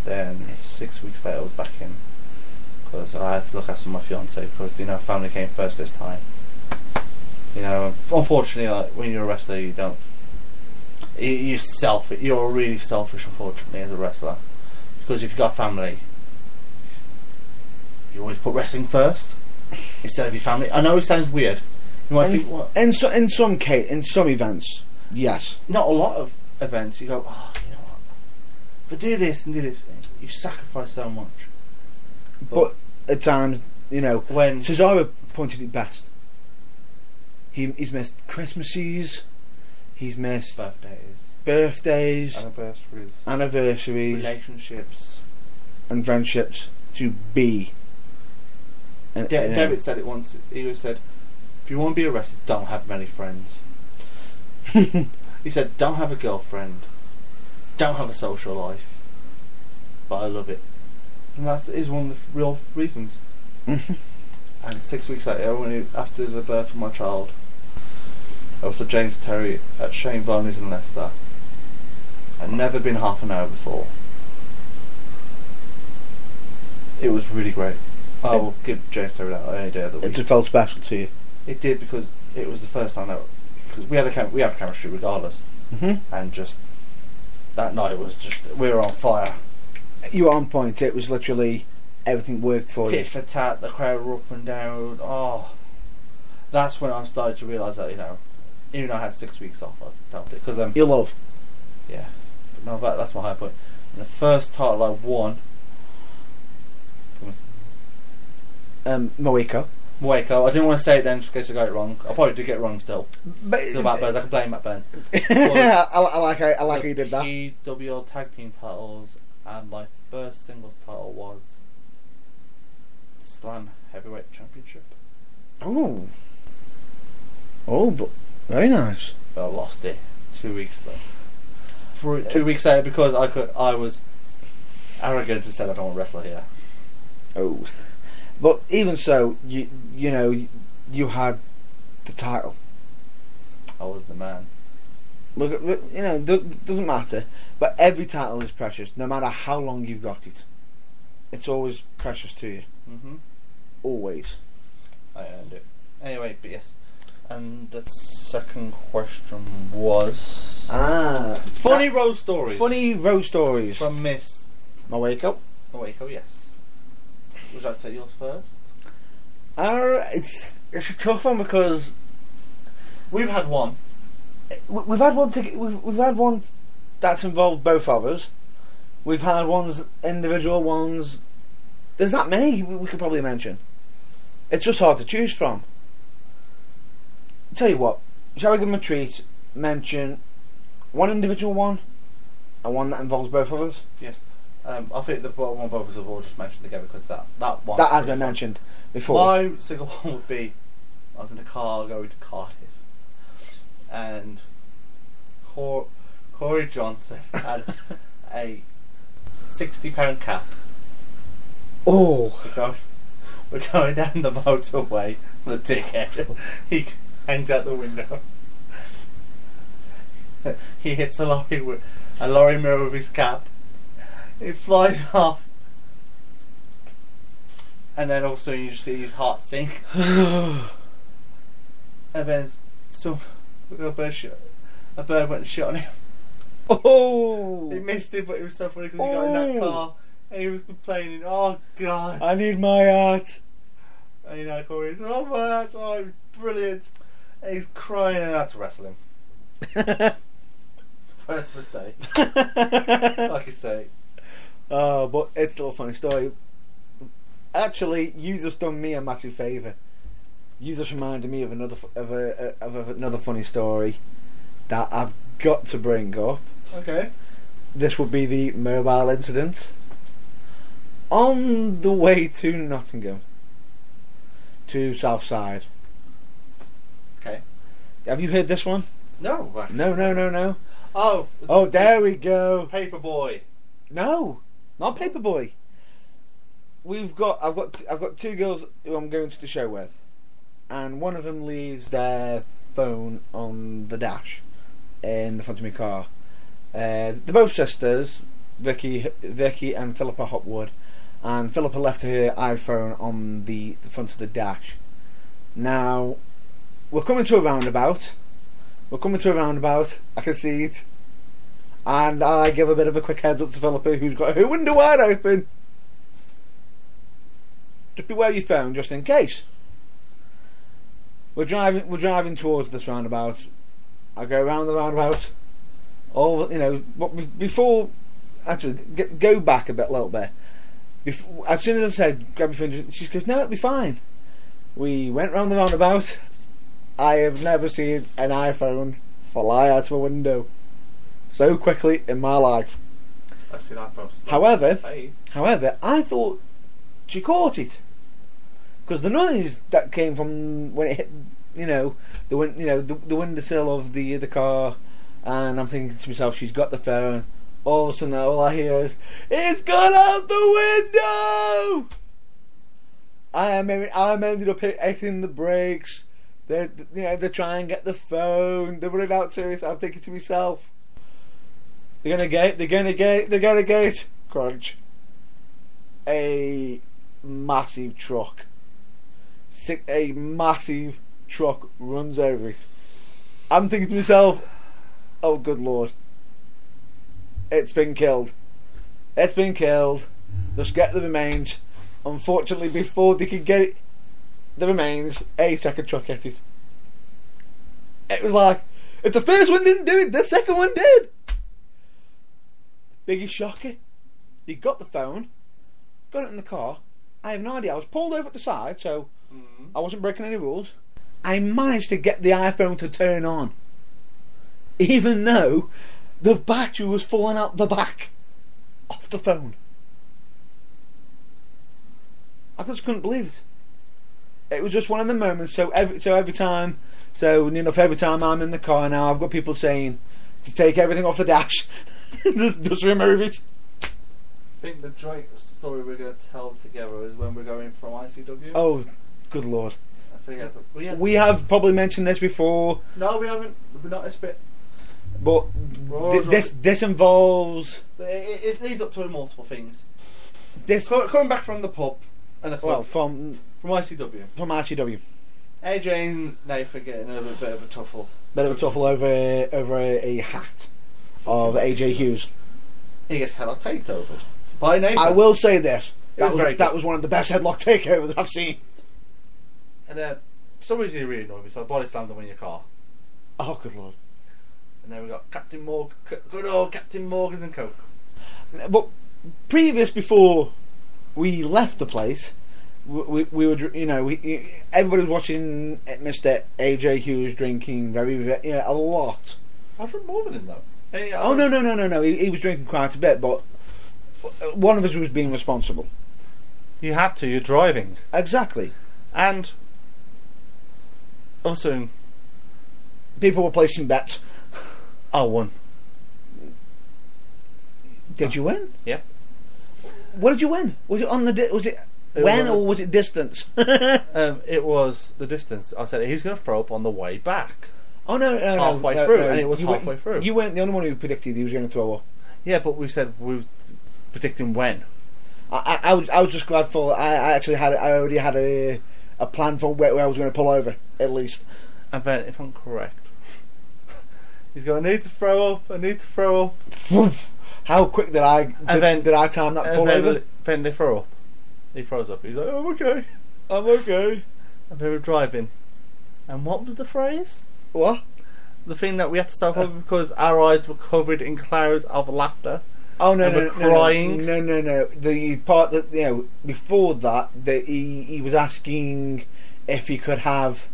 Then 6 weeks later, I was back in. Because I had to look after my fiance, because, family came first this time. Unfortunately, when you're a wrestler, you don't... You're selfish. You're really selfish, unfortunately, as a wrestler. Because if you've got family, you always put wrestling first instead of your family. I know it sounds weird. You might think, what? In some events, yes. Not a lot of events. You go, oh, you know what? If I do this and do this, you sacrifice so much. But at times, when Cesaro pointed it best. He's missed Christmases. He's missed birthdays, anniversaries, relationships, and friendships to be. And David said it once. He said, "If you want to be arrested, don't have many friends." He said, "Don't have a girlfriend, don't have a social life, but I love it," and that is one of the real reasons. And 6 weeks later, after the birth of my child, I was at James Terry at Shane Varney's in Leicester. I'd never been half an hour before. It was really great. I will give James Terry that any day of the week. It just felt special to you. It did, because it was the first time that, because we have chemistry regardless, and just that night was just, we were on fire. You were on point. It was literally everything worked for you. Tit for tat, the crowd were up and down. Oh, that's when I started to realise that, you know, even though I had 6 weeks off, I felt it, because Your love. yeah, no, that's my high point. And the first title I won. Moeko. Waco. I didn't want to say it then, just in case I got it wrong. I probably did get it wrong still. But Still Matt Burns. I can blame Matt Burns. I like how you did that. PWL tag team titles, and my first singles title was Slam Heavyweight Championship. But very nice. But I lost it 2 weeks later. 2 weeks later, because I was arrogant and said I don't want to wrestle here. Oh, but even so, you know, you had the title. I was the man. Look, you know, doesn't matter. But every title is precious, no matter how long you've got it. It's always precious to you. Always. I earned it. Anyway, but yes. And the second question was funny road stories. Funny road stories from Miss Moeko. Moeko, yes. Would you like to say yours first? It's a tough one because we've had one. We've had one that's involved both of us. We've had individual ones. There's that many we could probably mention. It's just hard to choose from. Tell you what, shall we give them a treat? Mention one individual one and one that involves both of us. Yes. I think the one both of us have all just mentioned together, because that one that has been mentioned before. My single one would be, I was in the car going to Cardiff, and Corey Johnson had a £60 cap. Oh, we're going down the motorway. The dickhead, he hangs out the window. He hits a lorry mirror with his cap. It flies off, and then also you just see his heart sink. And then a bird went and shot on him. Oh! He missed it, but it was so funny because he got in that car and he was complaining, "Oh God, I need my art." And you know, Corey was, "Oh my art, oh, it was brilliant." And he's crying, and I had to wrestle him. First mistake, like you say. But it's still a funny story. Actually, you just done me a massive favour. You just reminded me of another funny story that I've got to bring up. Okay. This would be the mobile incident on the way to Nottingham, to Southside. Okay. Have you heard this one? No. No. Oh, there we go. Paperboy. No, not Paperboy. I've got two girls who I'm going to the show with, and one of them leaves their phone on the dash in the front of my car. They're both sisters, Vicky and Philippa Hopwood, and Philippa left her iPhone on the front of the dash. Now, we're coming to a roundabout. I can see it. And I give a bit of a quick heads up to Philippa, who's got her window wide open. Just beware your phone, just in case. We're driving towards this roundabout. I go around the roundabout. Before, actually, go back a little bit. As soon as I said grab your phone, she goes, "No, it'll be fine." We went round the roundabout. I have never seen an iPhone fly out of a window so quickly in my life. I've seen iPhones. However, I thought she caught it because the noise that came from when it hit, the windowsill of the car, and I'm thinking to myself, she's got the phone. All of a sudden, all I hear is, "It's gone out the window!" I'm ended up hitting the brakes. They're trying to get the phone. They're running out to it. I'm thinking to myself, They're gonna get crunch. A massive truck. A massive truck runs over it. I'm thinking to myself, oh good lord. It's been killed. It's been killed. Just get the remains. Unfortunately, before they could get the remains, a second truck hit it. It was like, if the first one didn't do it, the second one did. Biggest shocker. They got the phone, got it in the car. I have no idea. I was pulled over at the side, so I wasn't breaking any rules. I managed to get the iPhone to turn on, even though the battery was falling out the back of the phone. I just couldn't believe it. It was just one of the moments. So every time I'm in the car now, I've got people saying to take everything off the dash, just remove it. I think the joint story we're going to tell together is when we're going from ICW. Oh, good lord! I think we have probably mentioned this before. No, we haven't. We're not this bit. But this involves. It leads up to multiple things. This Coming back from the pub and the club. well from ICW. From ICW. AJ and Nathan getting a bit of a tuffle. Bit of a tuffle over a hat of AJ Hughes. He gets headlock takeover by Nathan. I will say this. That was one of the best headlock takeovers I've seen. And then, for some reason he really annoyed me, so I body slammed him in your car. Oh, good lord. And then we got Captain Morgan, good old Captain Morgan's and Coke. But before we left the place, we were, everybody was watching Mr. AJ Hughes drinking a lot. I drink more than him though. Oh no! He was drinking quite a bit, but one of us was being responsible. You had to. You're driving. Exactly. And also, people were placing bets. I won. Did you win? Yep. What did you win? Was it on the? Was it when or was it distance? It was the distance. I said he's going to throw up on the way back. Oh no! Halfway through, and it was halfway through. You weren't the only one who predicted he was going to throw up. Yeah, but we said we were predicting when. I was just glad for. I already had a plan for where I was going to pull over at least. And then, if I'm correct, he's going. I need to throw up. I need to throw up. How quick did I time that pull over? Then they throw up. He throws up. He's like, "I'm okay. I'm okay." And they were driving. And what was the phrase? What? The thing that we had to stop over because our eyes were covered in clouds of laughter. Oh no! And we're crying. No! The part that before that he was asking if he could have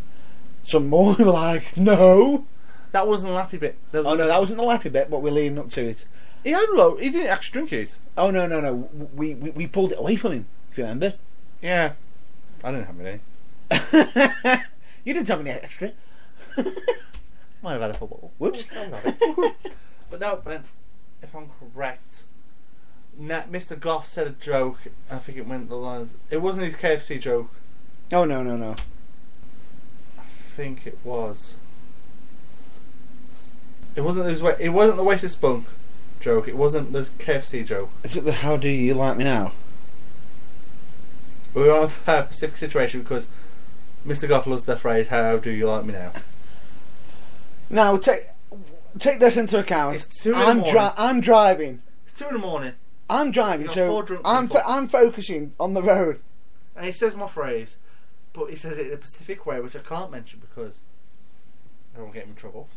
some more. We were like, no. That wasn't the laughy bit. That wasn't the laughy bit, but we're leading up to it. He had low. He didn't actually drink it. Oh no! We pulled it away from him. If you remember. Yeah. I didn't have any. You didn't have any extra. Might have had a football. Whoops. But no, Ben, if I'm correct, Mr. Goff said a joke. I think it went the lines. It wasn't his KFC joke. Oh no! I think it was. It wasn't his. It wasn't the wasted spunk joke. It wasn't the KFC joke. Is it the "How do you like me now"? We were on a specific situation because Mr. Goff loves the phrase "How do you like me now?" Now take this into account. It's 2 in the morning. I'm driving. It's 2 in the morning. I'm driving, so I'm focusing on the road. And he says my phrase, but he says it in a specific way, which I can't mention because I don't get him in trouble.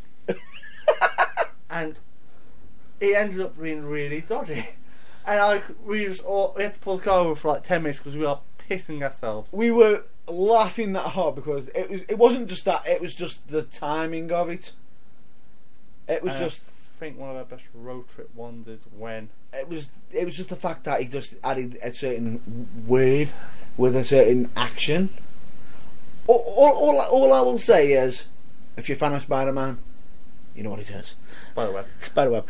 And it ended up being really dodgy. And we had to pull the car over for like 10 minutes because we were pissing ourselves. We were laughing that hard because it wasn't just that; it was just the timing of it. It was just. I think one of our best road trip ones is when it was just the fact that he just added a certain word with a certain action. All I will say is, if you're a fan of Spider-Man, you know what it is. Spiderweb.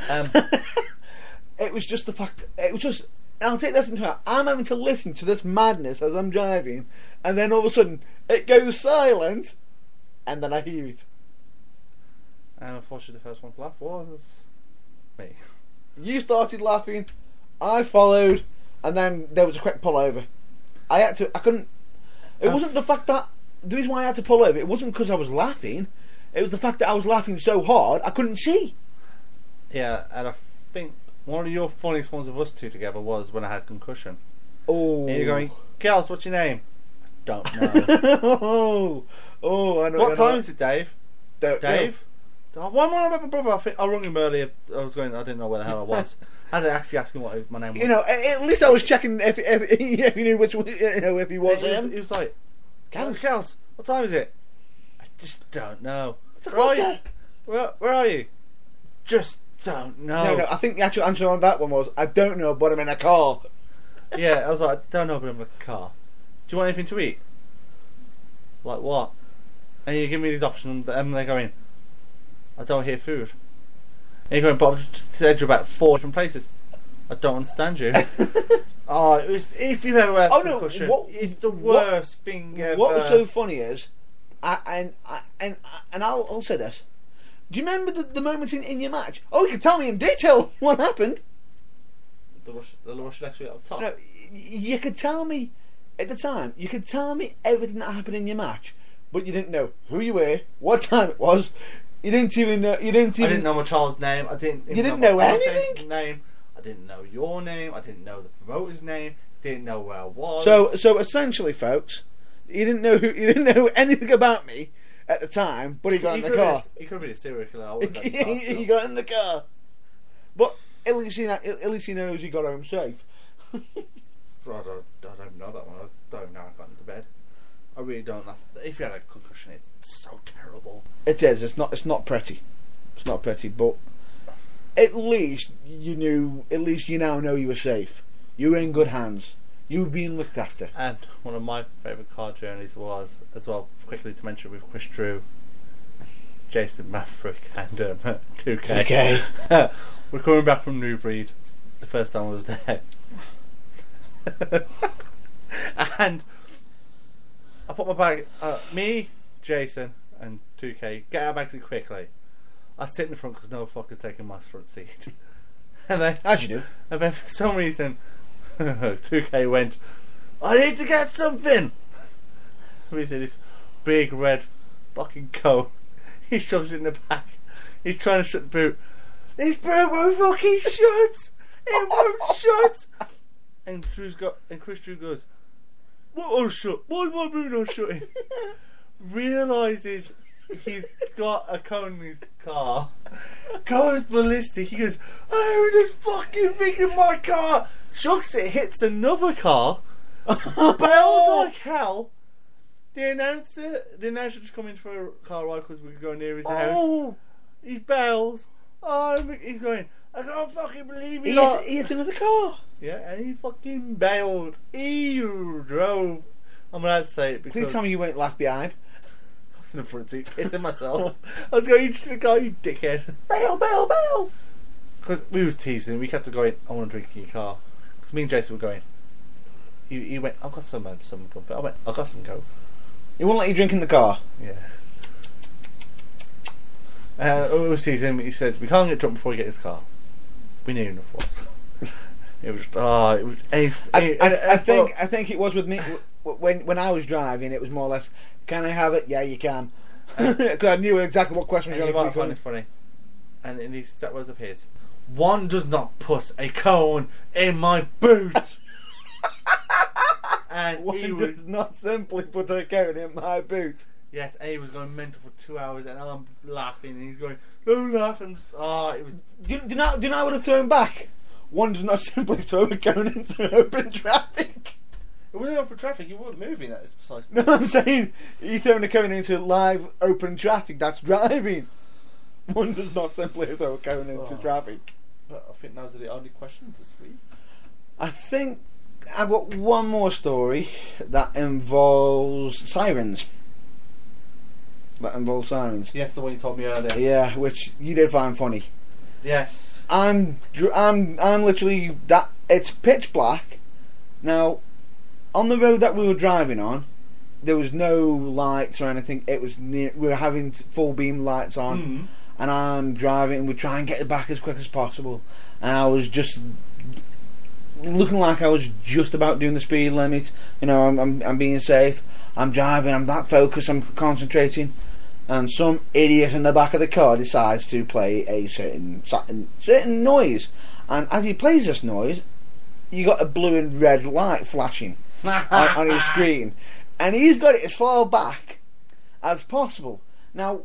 It was just the fact. It was just. I'll take this into account. I'm having to listen to this madness as I'm driving, and then all of a sudden it goes silent, and then I hear it. And unfortunately, the first one to laugh was me. You started laughing, I followed, and then there was a quick pull over. I couldn't. It wasn't the fact that the reason why I had to pull over. It wasn't because I was laughing. It was the fact that I was laughing so hard I couldn't see. Yeah, and I think one of your funniest ones of us two together was when I had concussion. Oh, And you're going, girls, what's your name? I don't know. I know. What time is it, Dave? Dave? One more about my brother. I rung him earlier. I didn't know where the hell I was. I had to actually ask him what my name was. You know, at least I was checking if he knew which one, if he was him. He was like, Kels, what time is it? I just don't know. It's Where are you? Where are you? Just don't know. No, I think the actual answer on that one was, I don't know, but I'm in a car. Yeah, I was like, I don't know, but I'm in a car. Do you want anything to eat? Like what? And you give me these options, and they're going, I don't hear food. And you're going, but I've just said you about 4 different places. I don't understand you. Oh, if you've ever had concussion, it's the worst thing ever. What was so funny is, and I'll say this. Do you remember the moment in your match? Oh, you can tell me in detail what happened. The Russian actually at the top. No, you could tell me at the time. You could tell me everything that happened in your match, but you didn't know who you were, what time it was. You didn't even know. I didn't know my child's name. I didn't. You didn't know anything. Name. I didn't know your name. I didn't know the promoter's name. Didn't know where I was. So essentially, folks, you didn't know anything about me at the time. But he got in the car. He could have been a serial killer. He got in the car. But at least he knows he got home safe. I don't know that one. I don't know. I got into bed. I really don't. If you had a concussion, it's so terrible. It is. It's not pretty. It's not pretty. But at least you knew. At least you now know you were safe. You were in good hands. You were being looked after. And one of my favourite car journeys was, as well, quickly to mention, with Chris Drew, Jason Maverick, and 2K. Okay. We're coming back from New Breed. The first time I was there. And I put my bag, me, Jason, and 2K, get our bags in quickly. I sit in the front because no fucker's taking my front seat. And then, as you do. And then for some reason, 2K went, I need to get something. We see this big red fucking coat. He shoves it in the back. He's trying to shut the boot. This boot won't fucking shut. It won't shut. And Chris Drew goes, what won't shut? Why's my boot not shutting? Realises he's got a cone in his car. Goes ballistic. He goes, oh, this fucking thing in my car. Chucks it, hits another car. Bells like hell. The announcer just come in for a car ride because we could go near his house. He bells. He's going, I can't fucking believe he hit another car. Yeah, and he fucking bailed. He drove. I'm allowed to say it because... Please tell me you went left behind. I was in the front seat pissing myself. I was going, you just go, you dickhead. Bail. Because we was teasing him. We kept going, I want to drink in your car. Because me and Jason were going. He went, I've got some comfort. I went, I've got some go. He wouldn't let you drink in the car? Yeah. We was teasing him. He said, we can't get drunk before we get his car. We knew enough was. It was I think it was with me when I was driving. It was more or less, can I have it? Yeah, you can. Because I knew exactly what question was going to be. Find this funny. And in these set words of his, one does not put a cone in my boot. And one does not simply put a cone in my boot. Yes, and he was going mental for 2 hours, and I'm laughing, and he's going, don't laugh, and it was. Do you know what I would have thrown back? One does not simply throw a cone into open traffic. It wasn't open traffic, you weren't moving at this precise point. No, I'm saying you throwing a cone into live open traffic, that's driving. One does not simply throw a cone into traffic. But I think those are the only questions this week. I think I've got one more story that involves sirens. Yes, the one you told me earlier. Yeah, which you did find funny. Yes. I'm literally that. It's pitch black. Now, on the road that we were driving on, there was no lights or anything. It was we were having full beam lights on, and I'm driving, and we try and get it back as quick as possible. And I was just looking like I was just about doing the speed limit. You know, I'm being safe. I'm driving. I'm that focused. I'm concentrating. And some idiot in the back of the car decides to play a certain noise. And as he plays this noise, you got a blue and red light flashing on his screen, and he's got it as far back as possible. Now,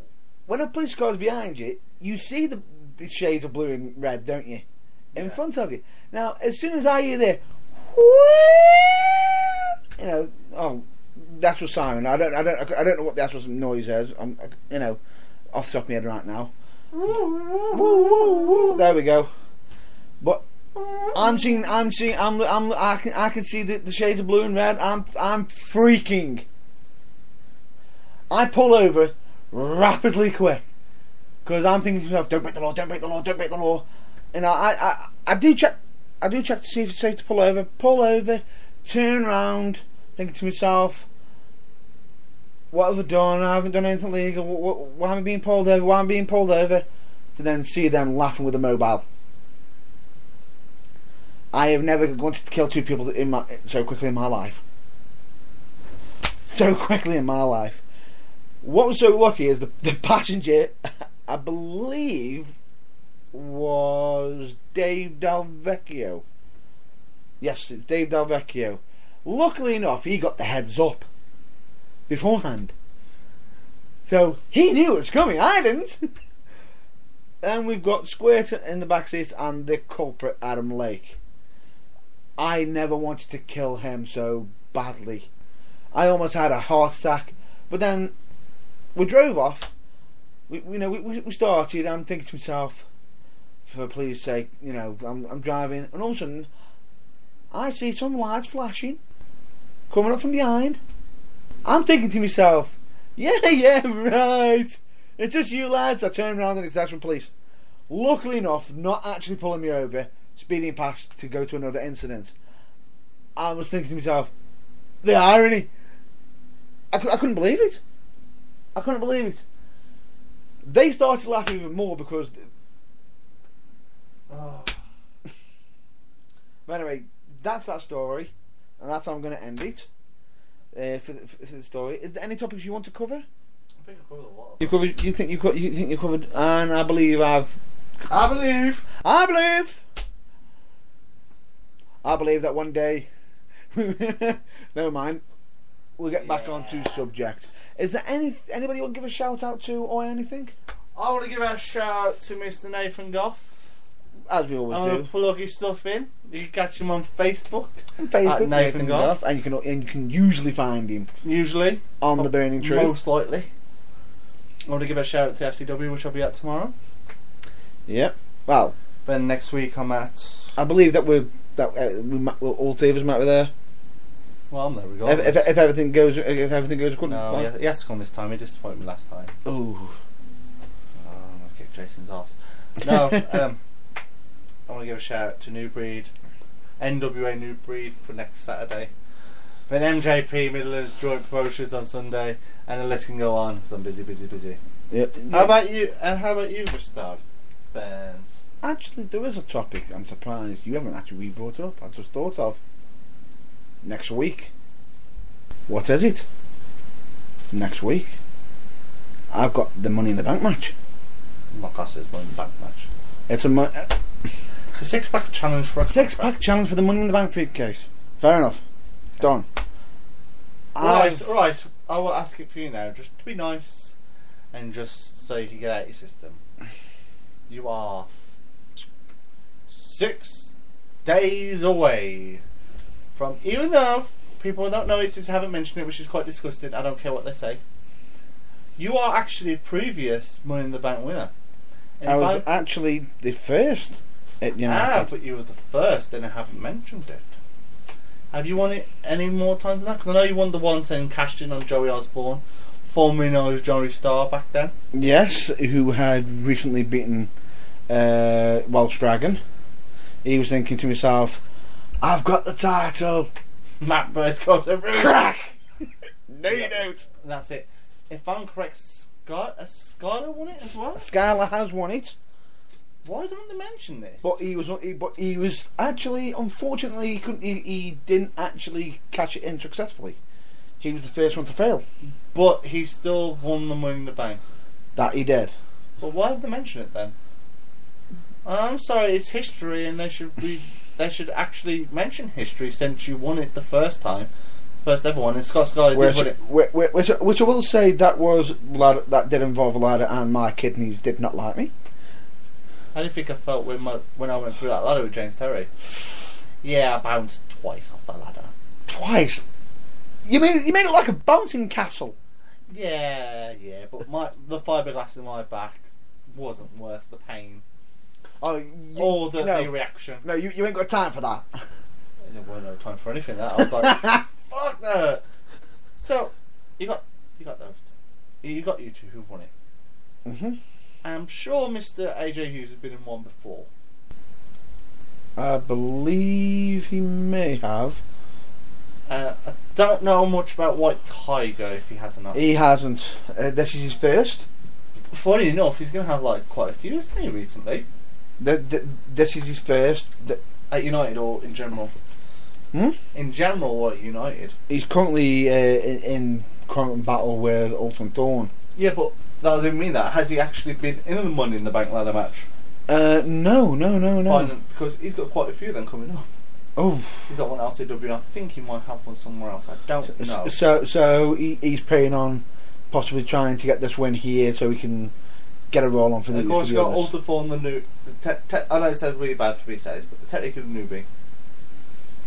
when a police car is behind you, you see the shades of blue and red, don't you? In front of you. Now, as soon as I hear the, you know, oh, that's a siren. I don't know what the actual noise is. I'm, you know, off the top of my head right now. There we go. But I can see the shades of blue and red. I'm freaking. I pull over rapidly quick because I'm thinking to myself, don't break the law, don't break the law, don't break the law. And I do check to see if it's safe to pull over, turn around, thinking to myself, what have I done? I haven't done anything illegal. Why am I being pulled over? Why am I being pulled over? To then see them laughing with a mobile. I have never wanted to kill two people so quickly in my life. So quickly in my life. What was so lucky is the passenger, I believe, was Dave Delvecchio. Yes, it's Dave Delvecchio. Luckily enough, he got the heads up beforehand. So he knew it was coming, I didn't. And we've got Squirt in the back seat and the culprit, Adam Lake. I never wanted to kill him so badly. I almost had a heart attack. But then we drove off. We started. I'm thinking to myself, for please sake, you know, I'm driving, and all of a sudden I see some lights flashing coming up from behind. I'm thinking to myself, yeah, right, it's just you lads. I turn around and it's actual police. Luckily enough, not actually pulling me over, speeding past to go to another incident. I was thinking to myself, the irony. I couldn't believe it. I couldn't believe it. They started laughing even more because. But anyway, that's that story, and that's how I'm going to end it. For the story, is there any topics you want to cover? I think I covered a lot. You think you covered, and I believe that one day. Never mind. We'll get back onto subject. Is there anybody you want to give a shout out to or anything? I want to give a shout out to Mr. Nathan Goff. As we always do. Plug his stuff in. You can catch him on Facebook. At Nathan Goff. And you can usually find him. Usually. On The Burning Truth. Most likely. I want to give a shout out to FCW, which I'll be at tomorrow. Yep. Well. Then next week I'm at. I believe that we'll all three of us might be there. Well, there we go. If everything goes according to plan. He has to come this time. He disappointed me last time. Ooh. I'm gonna kick Jason's ass. No. I want to give a shout out to New Breed, NWA New Breed for next Saturday. Then MJP Midlands Joint Promotions on Sunday, and the list can go on because I'm busy. Yep. How about you? And how about you, Mr. Burns? Actually, there is a topic I'm surprised you haven't actually brought up. I just thought of next week. What is it? Next week, I've got the Money in the Bank match. My class is Money in the Bank match. It's a 6-pack challenge for a 6-pack challenge for the Money in the Bank briefcase. Fair enough. Done. Right. I will ask it for you now, just to be nice, and just so you can get out of your system. You are 6 days away from, even though people don't know it since I haven't mentioned it, which is quite disgusting. I don't care what they say. You are actually a previous Money in the Bank winner. I was actually the first at United. But you was the first, and I haven't mentioned it. Have you won it any more times than that? Because I know you won the one saying cashed in on Joey Osborne, formerly known as Johnny Starr back then. Yes, who had recently beaten Welsh Dragon. He was thinking to himself, I've got the title. Matt Burns goes crack. No, you don't. And that's it. If I'm correct, Skylar won it as well. Skylar has won it, Why don't they mention this? but he was actually, unfortunately, he didn't actually catch it in successfully. He was the first one to fail. But he still won the Money in the Bank. That he did. But why did they mention it then? I'm sorry, it's history, and they should actually mention history since you won it the first time, first ever one. And Scott Skylar did win it. Which I will say that did involve a ladder, and my kidneys did not like me. How do you think I felt when I went through that ladder with James Terry? Yeah, I bounced twice off that ladder. Twice. You made it like a bouncing castle. Yeah, but the fiberglass in my back wasn't worth the pain. Oh, Or the reaction. No, you ain't got time for that. There wasn't no time for anything. That I was like, fuck that. So you got those. You got you two who won it. Mhm. I'm sure Mr. AJ Hughes has been in one before. I believe he may have. I don't know much about White Tiger if he has or not. He hasn't. This is his first. Funny enough, he's going to have like quite a few, isn't he, recently? This is his first. At United or in general? Hmm? In general or at United? He's currently in current battle with Ultimate Dawn. Yeah, but that doesn't mean that. Has he actually been in the Money in the Bank ladder match? No. Because he's got quite a few of them coming up. Oh. He's got one at LCW, and I think he might have one somewhere else. I don't know. So he's preying on possibly trying to get this win here so he can get a roll on for the And of course, for you've the got others. Ultifawn, the new. I know it sounds really bad for me to say this, but technically the newbie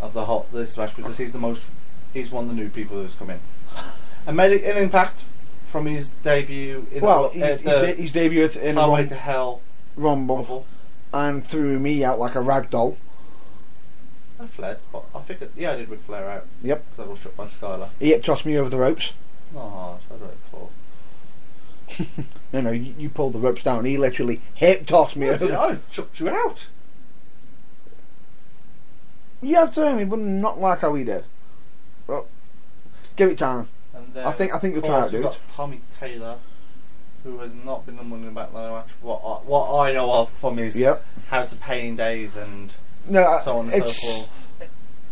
of this match because he's one of the new people who's come in and made an impact from his debut. His debut in Highway to Hell Rumble and threw me out like a rag doll. I flared, but I figured, I did Ric Flair out. Yep. Because I was struck by Skylar. He tossed me over the ropes. Oh, I tried it before. No, you pulled the ropes down. He literally hip tossed me over. I chucked you out. He has done me, but not like how he did. Well, give it time. And then, I think you'll try it, dude. Got Tommy Taylor, who has not been in the Money in the Bank ladder match. What I know of from his House of Pain days and so on and so forth.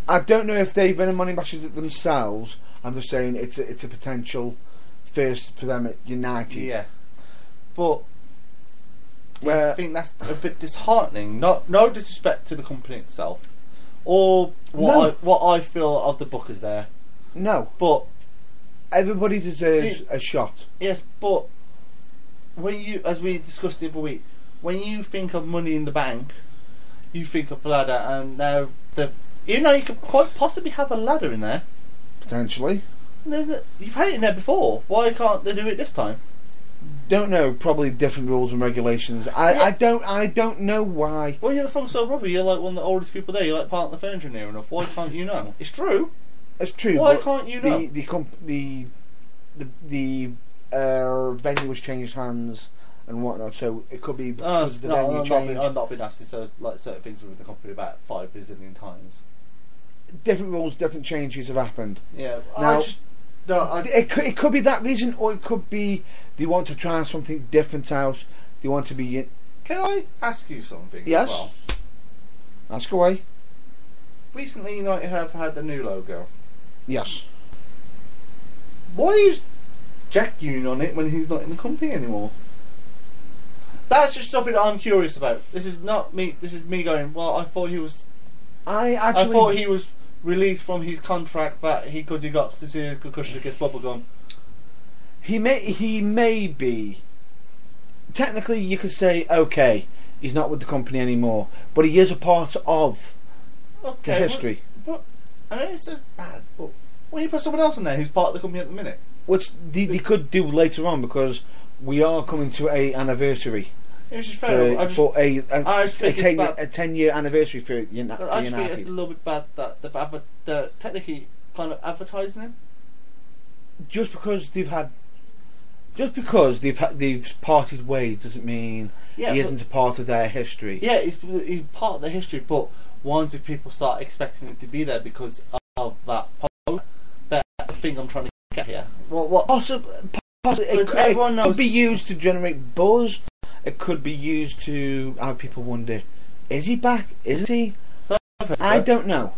I don't know if they've been in money matches themselves. I'm just saying it's a potential first for them at United. Yeah, but Where I think that's a bit disheartening. No disrespect to the company itself, or what I feel of the bookers there. No, but everybody deserves a shot. Yes, but when you, as we discussed the other week, when you think of Money in the Bank, you think of the ladder, and now you could quite possibly have a ladder in there. Potentially. You've had it in there before. Why can't they do it this time? Don't know. Probably different rules and regulations. I don't know why. Well, you're the Funk Soul Brother. You're like one of the oldest people there. You're like part of the furniture near enough. Why can't you know? It's true. It's true. Why can't you know? The venue was changed hands and whatnot, so it could be because the venue changed. I'm not being nasty. So like certain things with the company about 5 bazillion times. Different rules, different changes have happened. Yeah. Now, it could be that reason, or it could be they want to try something different out. They want to be. Can I ask you something? Yes. As well? Ask away. Recently, United have had the new logo. Yes. Why is Jack Union on it when he's not in the company anymore? That's just something that I'm curious about. This is not me. This is me going. Well, I thought he was. I thought he was released from his contract because he got severe concussion against bubblegum. He may be. Technically, you could say okay, he's not with the company anymore, but he is a part of the history. But I know it's bad. But when you put someone else in there who's part of the company at the minute, which they could do later on because we are coming to a anniversary. It was just fair. For a 10-year anniversary for United. I just think it's a little bit bad that they're technically kind of advertising him. Just because they've parted ways doesn't mean he isn't a part of their history. Yeah, he's part of their history, but once if people start expecting him to be there because of that, that's the thing I'm trying to get here. Well, Possibly, Because everyone it knows- could be used to generate buzz. It could be used to have people wonder, is he back? Is he? I don't know.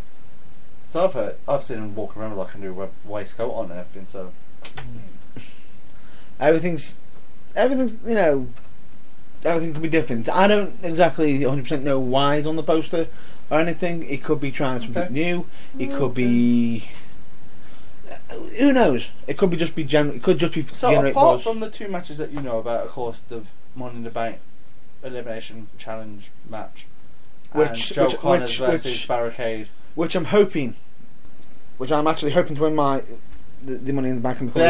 So I've seen him walk around with like a new waistcoat on and everything. So Everything's, you know, everything could be different. I don't exactly 100% know why he's on the poster or anything. He could be trying something new. He could be. Who knows? It could be just be general. It could just be so generate apart buzz. from the two matches that you know about, of course, the Money in the Bank Elimination Challenge match, and Joe Connors versus Barricade. Which I'm hoping. Which I'm actually hoping to win the Money in the Bank and become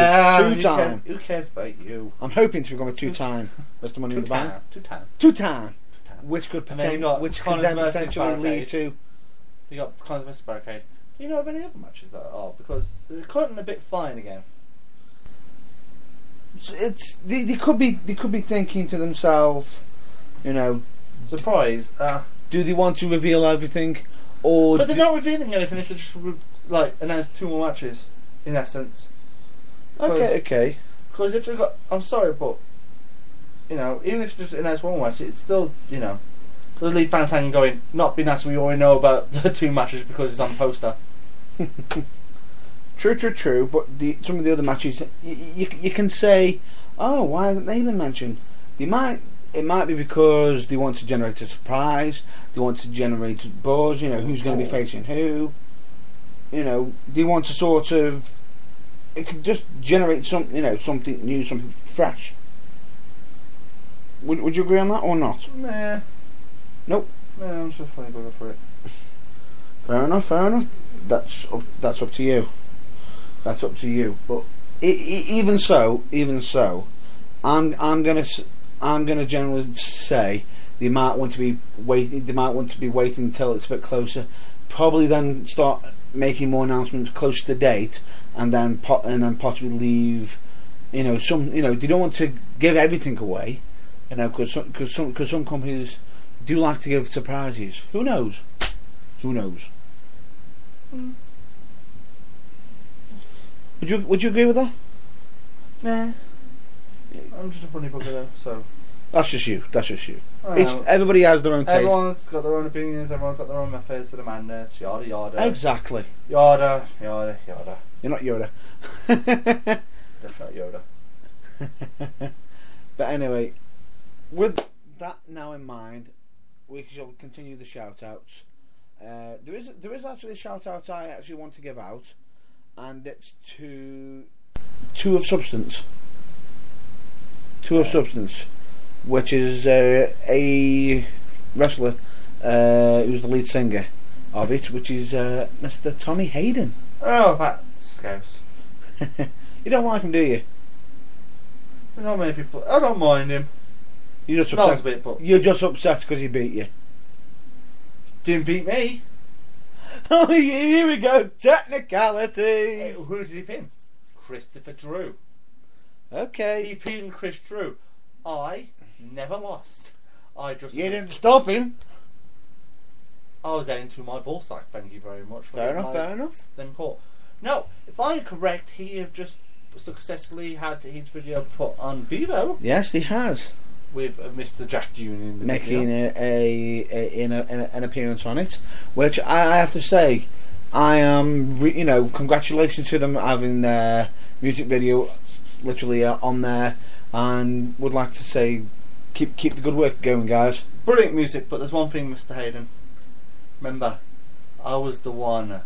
a two-time. Who cares about you? I'm hoping to become a two-time Mr. Money in the Bank. Two-time. Which could And then you got Connors then versus potentially lead Barricade. to. You got Connors versus Barricade. Do you know of any other matches that are? Because they're cutting a bit fine again. So it's they could be thinking to themselves, you know, Surprise. do they want to reveal everything, or But they're not revealing anything if they just like announce two more matches, in essence. okay. Because if they've got, I'm sorry, but you know, even if they just announce one match, it's still, you know, the lead fans hanging going. Not be nice. We already know about the two matches because it's on the poster. True. But some of the other matches, you can say, oh, why haven't they been mentioned? It might be because they want to generate a surprise. They want to generate buzz. You know, who's going to be facing who. You know, they want to sort of. It could just generate something new, something fresh. Would you agree on that or not? Nah. Nope. No, I'm just funny bugger for it. Fair enough. That's up to you. That's up to you. But even so, I'm gonna generally say they might want to be waiting. They might want to be waiting until it's a bit closer. Probably then start making more announcements close to the date, and then possibly leave. You know, they don't want to give everything away. You know, because some companies do like to give surprises. Who knows? Mm. Would you agree with that? Nah. I'm just a funny bugger though, so. That's just you. I know. Everybody has their own taste. Everyone's got their own opinions, everyone's got their own methods to the madness, yada yada. Exactly. Yada. You're not Yoda. That's not Yoda. But anyway, with that now in mind, we shall continue the shout outs. There is actually a shout out I actually want to give out, and it's to Two of Substance. Which is a wrestler who's the lead singer of it, which is Mr. Tommy Hayden. Oh, that scouse. You don't like him, do you? There's not many people. I don't mind him. You're just Smells upset. a bit, but You're just upset because he beat you. didn't beat me. Oh, here we go. Technicalities. Who did he pin? Christopher Drew. Okay. He pinned Chris Drew. I never lost. I just. You didn't stop him. I was aiming to my ball sack. Thank you very much. For Fair my- enough. Then Paul. No, if I'm correct, he have just successfully had his video put on Vivo Yes, he has. with Mr. Jack Jr. in the Making video. an appearance on it, which I have to say, I am congratulations to them having their music video literally on there, and would like to say keep the good work going, guys. Brilliant music, but there's one thing, Mr. Hayden. Remember, I was the one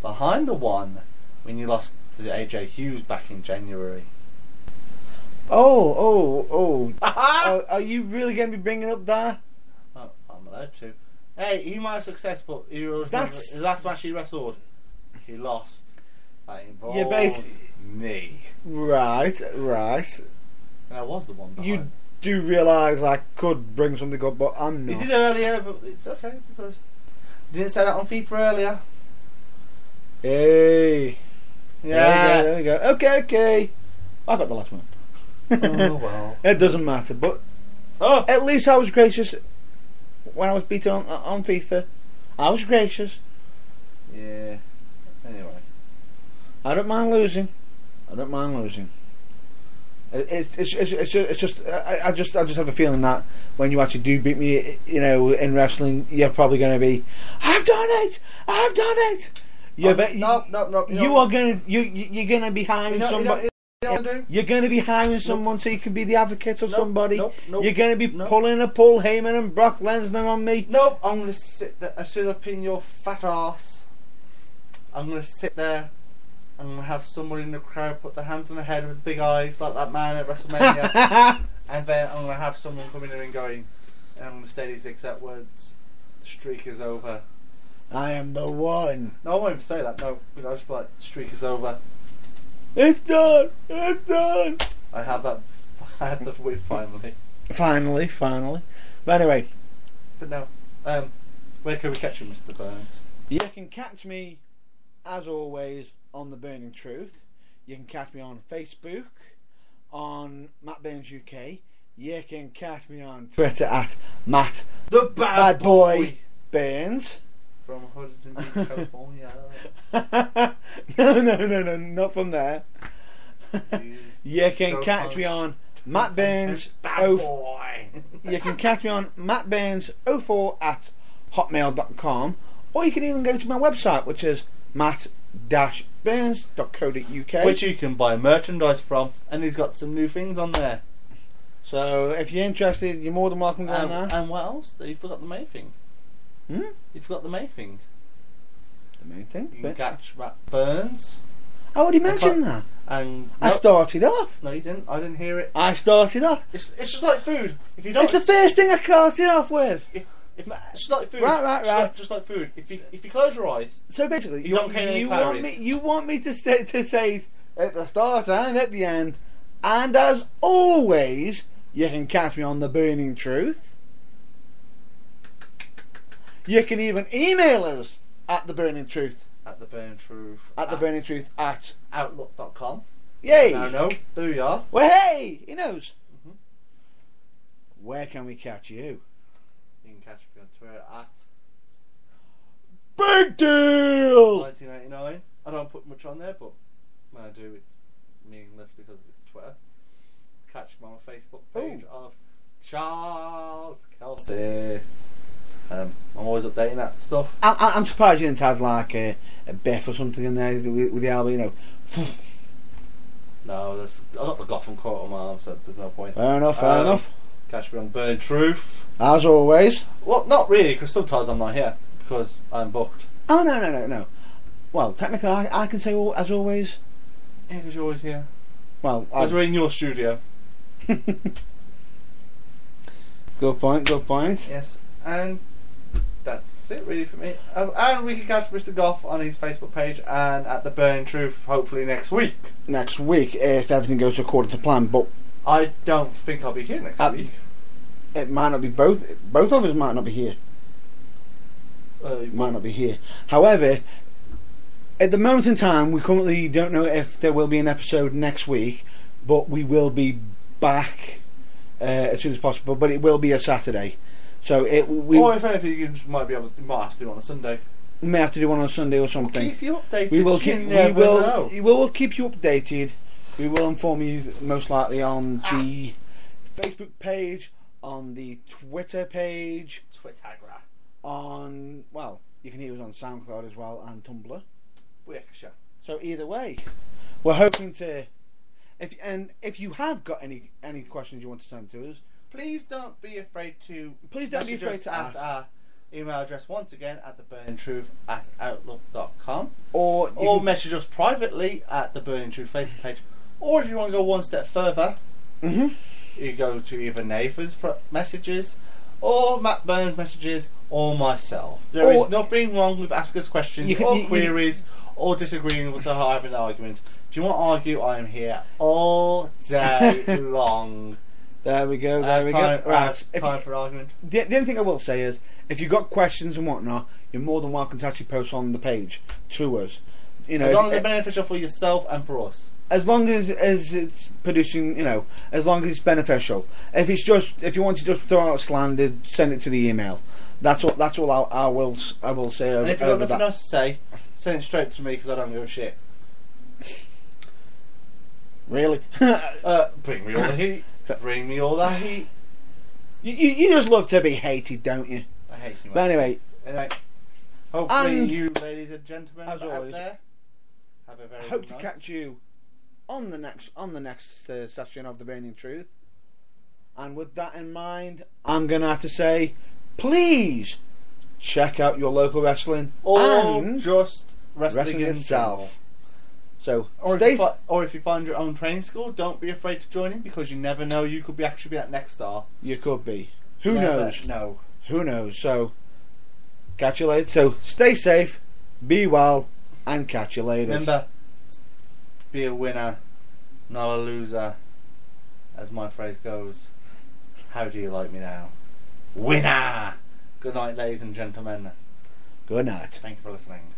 behind the one when you lost to AJ Hughes back in January. Oh, are you really going to be bringing up that? Oh, I'm allowed to. Hey, he might have success, but That's- the last match he wrestled, he lost. That involved Yeah, me. Right. And I was the one behind. You do realise I could bring something up, but I'm He not. did earlier, but it's okay because you didn't say that on FIFA earlier. Hey. Yeah. There we go. Okay. I got the last one. Oh well. It doesn't matter, but at least I was gracious when I was beaten on FIFA. I was gracious. Yeah. Anyway. I don't mind losing. It's just I just have a feeling that when you actually do beat me, you know, in wrestling, you're probably going to be, I've done it. Yeah, but no. you're gonna be hiring somebody. You're going to be hiring someone so you can be the advocate of somebody. You're going to be pulling a Paul Heyman and Brock Lesnar on me. Nope, I'm going to sit there, as soon as I pin your fat ass, I'm going to sit there, I'm going to have someone in the crowd put their hands on their head with big eyes like that man at WrestleMania, and then I'm going to have someone coming in and going, and I'm going to say these exact words, the streak is over. I am the one. No, I won't even say that, no, because I'll just be like, the streak is over. It's done. I have the win finally. Finally. But anyway. But no, where can we catch you, Mr. Burns? You can catch me, as always, on The Burning Truth. You can catch me on Facebook, on Matt Burns UK. You can catch me on Twitter at Matt the Bad Boy Burns. From Hudson Beach, California. No, not from there. You can catch me on Matt Burns. You can catch me on Matt Burns 04 at hotmail.com, or you can even go to my website, which is matt-burns.co.uk, which you can buy merchandise from, and he's got some new things on there. So if you're interested, you're more than welcome to go there. And what else? You forgot the main thing. You forgot the main thing. The main thing? You can catch Matt Burns. I already mentioned that. And I started off. No, you didn't. I didn't hear it. I started off. It's just like food. If you don't, it's the first thing I started off with. If it's just like food. Right. Just like food. If you close your eyes. So basically, you don't gain any calories. You want me to say at the start and at the end, and as always, you can catch me on The Burning Truth. You can even email us at The Burning Truth. At The Burning Truth. At The Burning Truth at outlook.com. Yay! No, there we are. Well, hey, he knows. Where can we catch you? You can catch me on Twitter at Big Deal 1989. I don't put much on there, but when I do, it's meaningless because it's Twitter. Catch me on the Facebook page of Charles Kelsey. I'm always updating that stuff. I'm surprised you didn't have like a Beth or something in there with the albino. No, I got the Gotham quote on my arm, so there's no point. Fair enough. Catch me on Burning Truth. As always. Well, not really, because sometimes I'm not here because I'm booked. Oh, no. Well, technically, I can say as always. Yeah, because you're always here. Well, because we're in your studio. Good point. Yes, and that's it really for me. And we can catch Mr. Goff on his Facebook page and at The Burning Truth hopefully next week. Next week, if everything goes according to plan. But I don't think I'll be here next week. It might not be both. Both of us might not be here. Might not be here. However, at the moment in time, we currently don't know if there will be an episode next week, but we will be back as soon as possible. But it will be a Saturday. So or if anything, you might have to do it on a Sunday. We may have to do one on a Sunday or something. We'll keep you updated. We will keep you updated. We will inform you most likely on the Facebook page, on the Twitter page, on you can hear us on SoundCloud as well and Tumblr. So either way, we're hoping to. If you have got any questions you want to send to us. Please don't be afraid to ask our email address once again at theburningtruth@outlook.com, or message us privately at The Burning Truth Facebook page, or if you want to go one step further, you go to either Nathan's messages or Matt Burns' messages or myself. There is nothing wrong with asking us questions queries or disagreeing with us or having an argument. If you want to argue, I am here all day long. There we go. Right. Time for argument. The only thing I will say is, if you've got questions and whatnot, you're more than welcome to actually post on the page to us. You know, as long as it's beneficial for yourself and for us. As long as it's producing, as long as it's beneficial. If you want to just throw out slander, send it to the email. That's all I will say. And if you've got nothing else to say, send it straight to me because I don't give a shit. Really? Bring me all the heat. Bring me all that heat. You just love to be hated, don't you? I hate you. But anyway, hopefully and you, ladies and gentlemen, as out always, there, have a very hope good to night. catch you on the next session of The Reigning Truth. And with that in mind, I'm going to have to say, please check out your local wrestling Or and just wrestling in itself. So, Or stay if you find your own training school, don't be afraid to join in, because you never know, you could actually be at Next Star. You could be. Who Never knows? know. Who knows? So, catch you later. So, stay safe, be well, and catch you later. Remember, be a winner, not a loser, as my phrase goes. How do you like me now? Winner! Good night, ladies and gentlemen. Good night. Thank you for listening.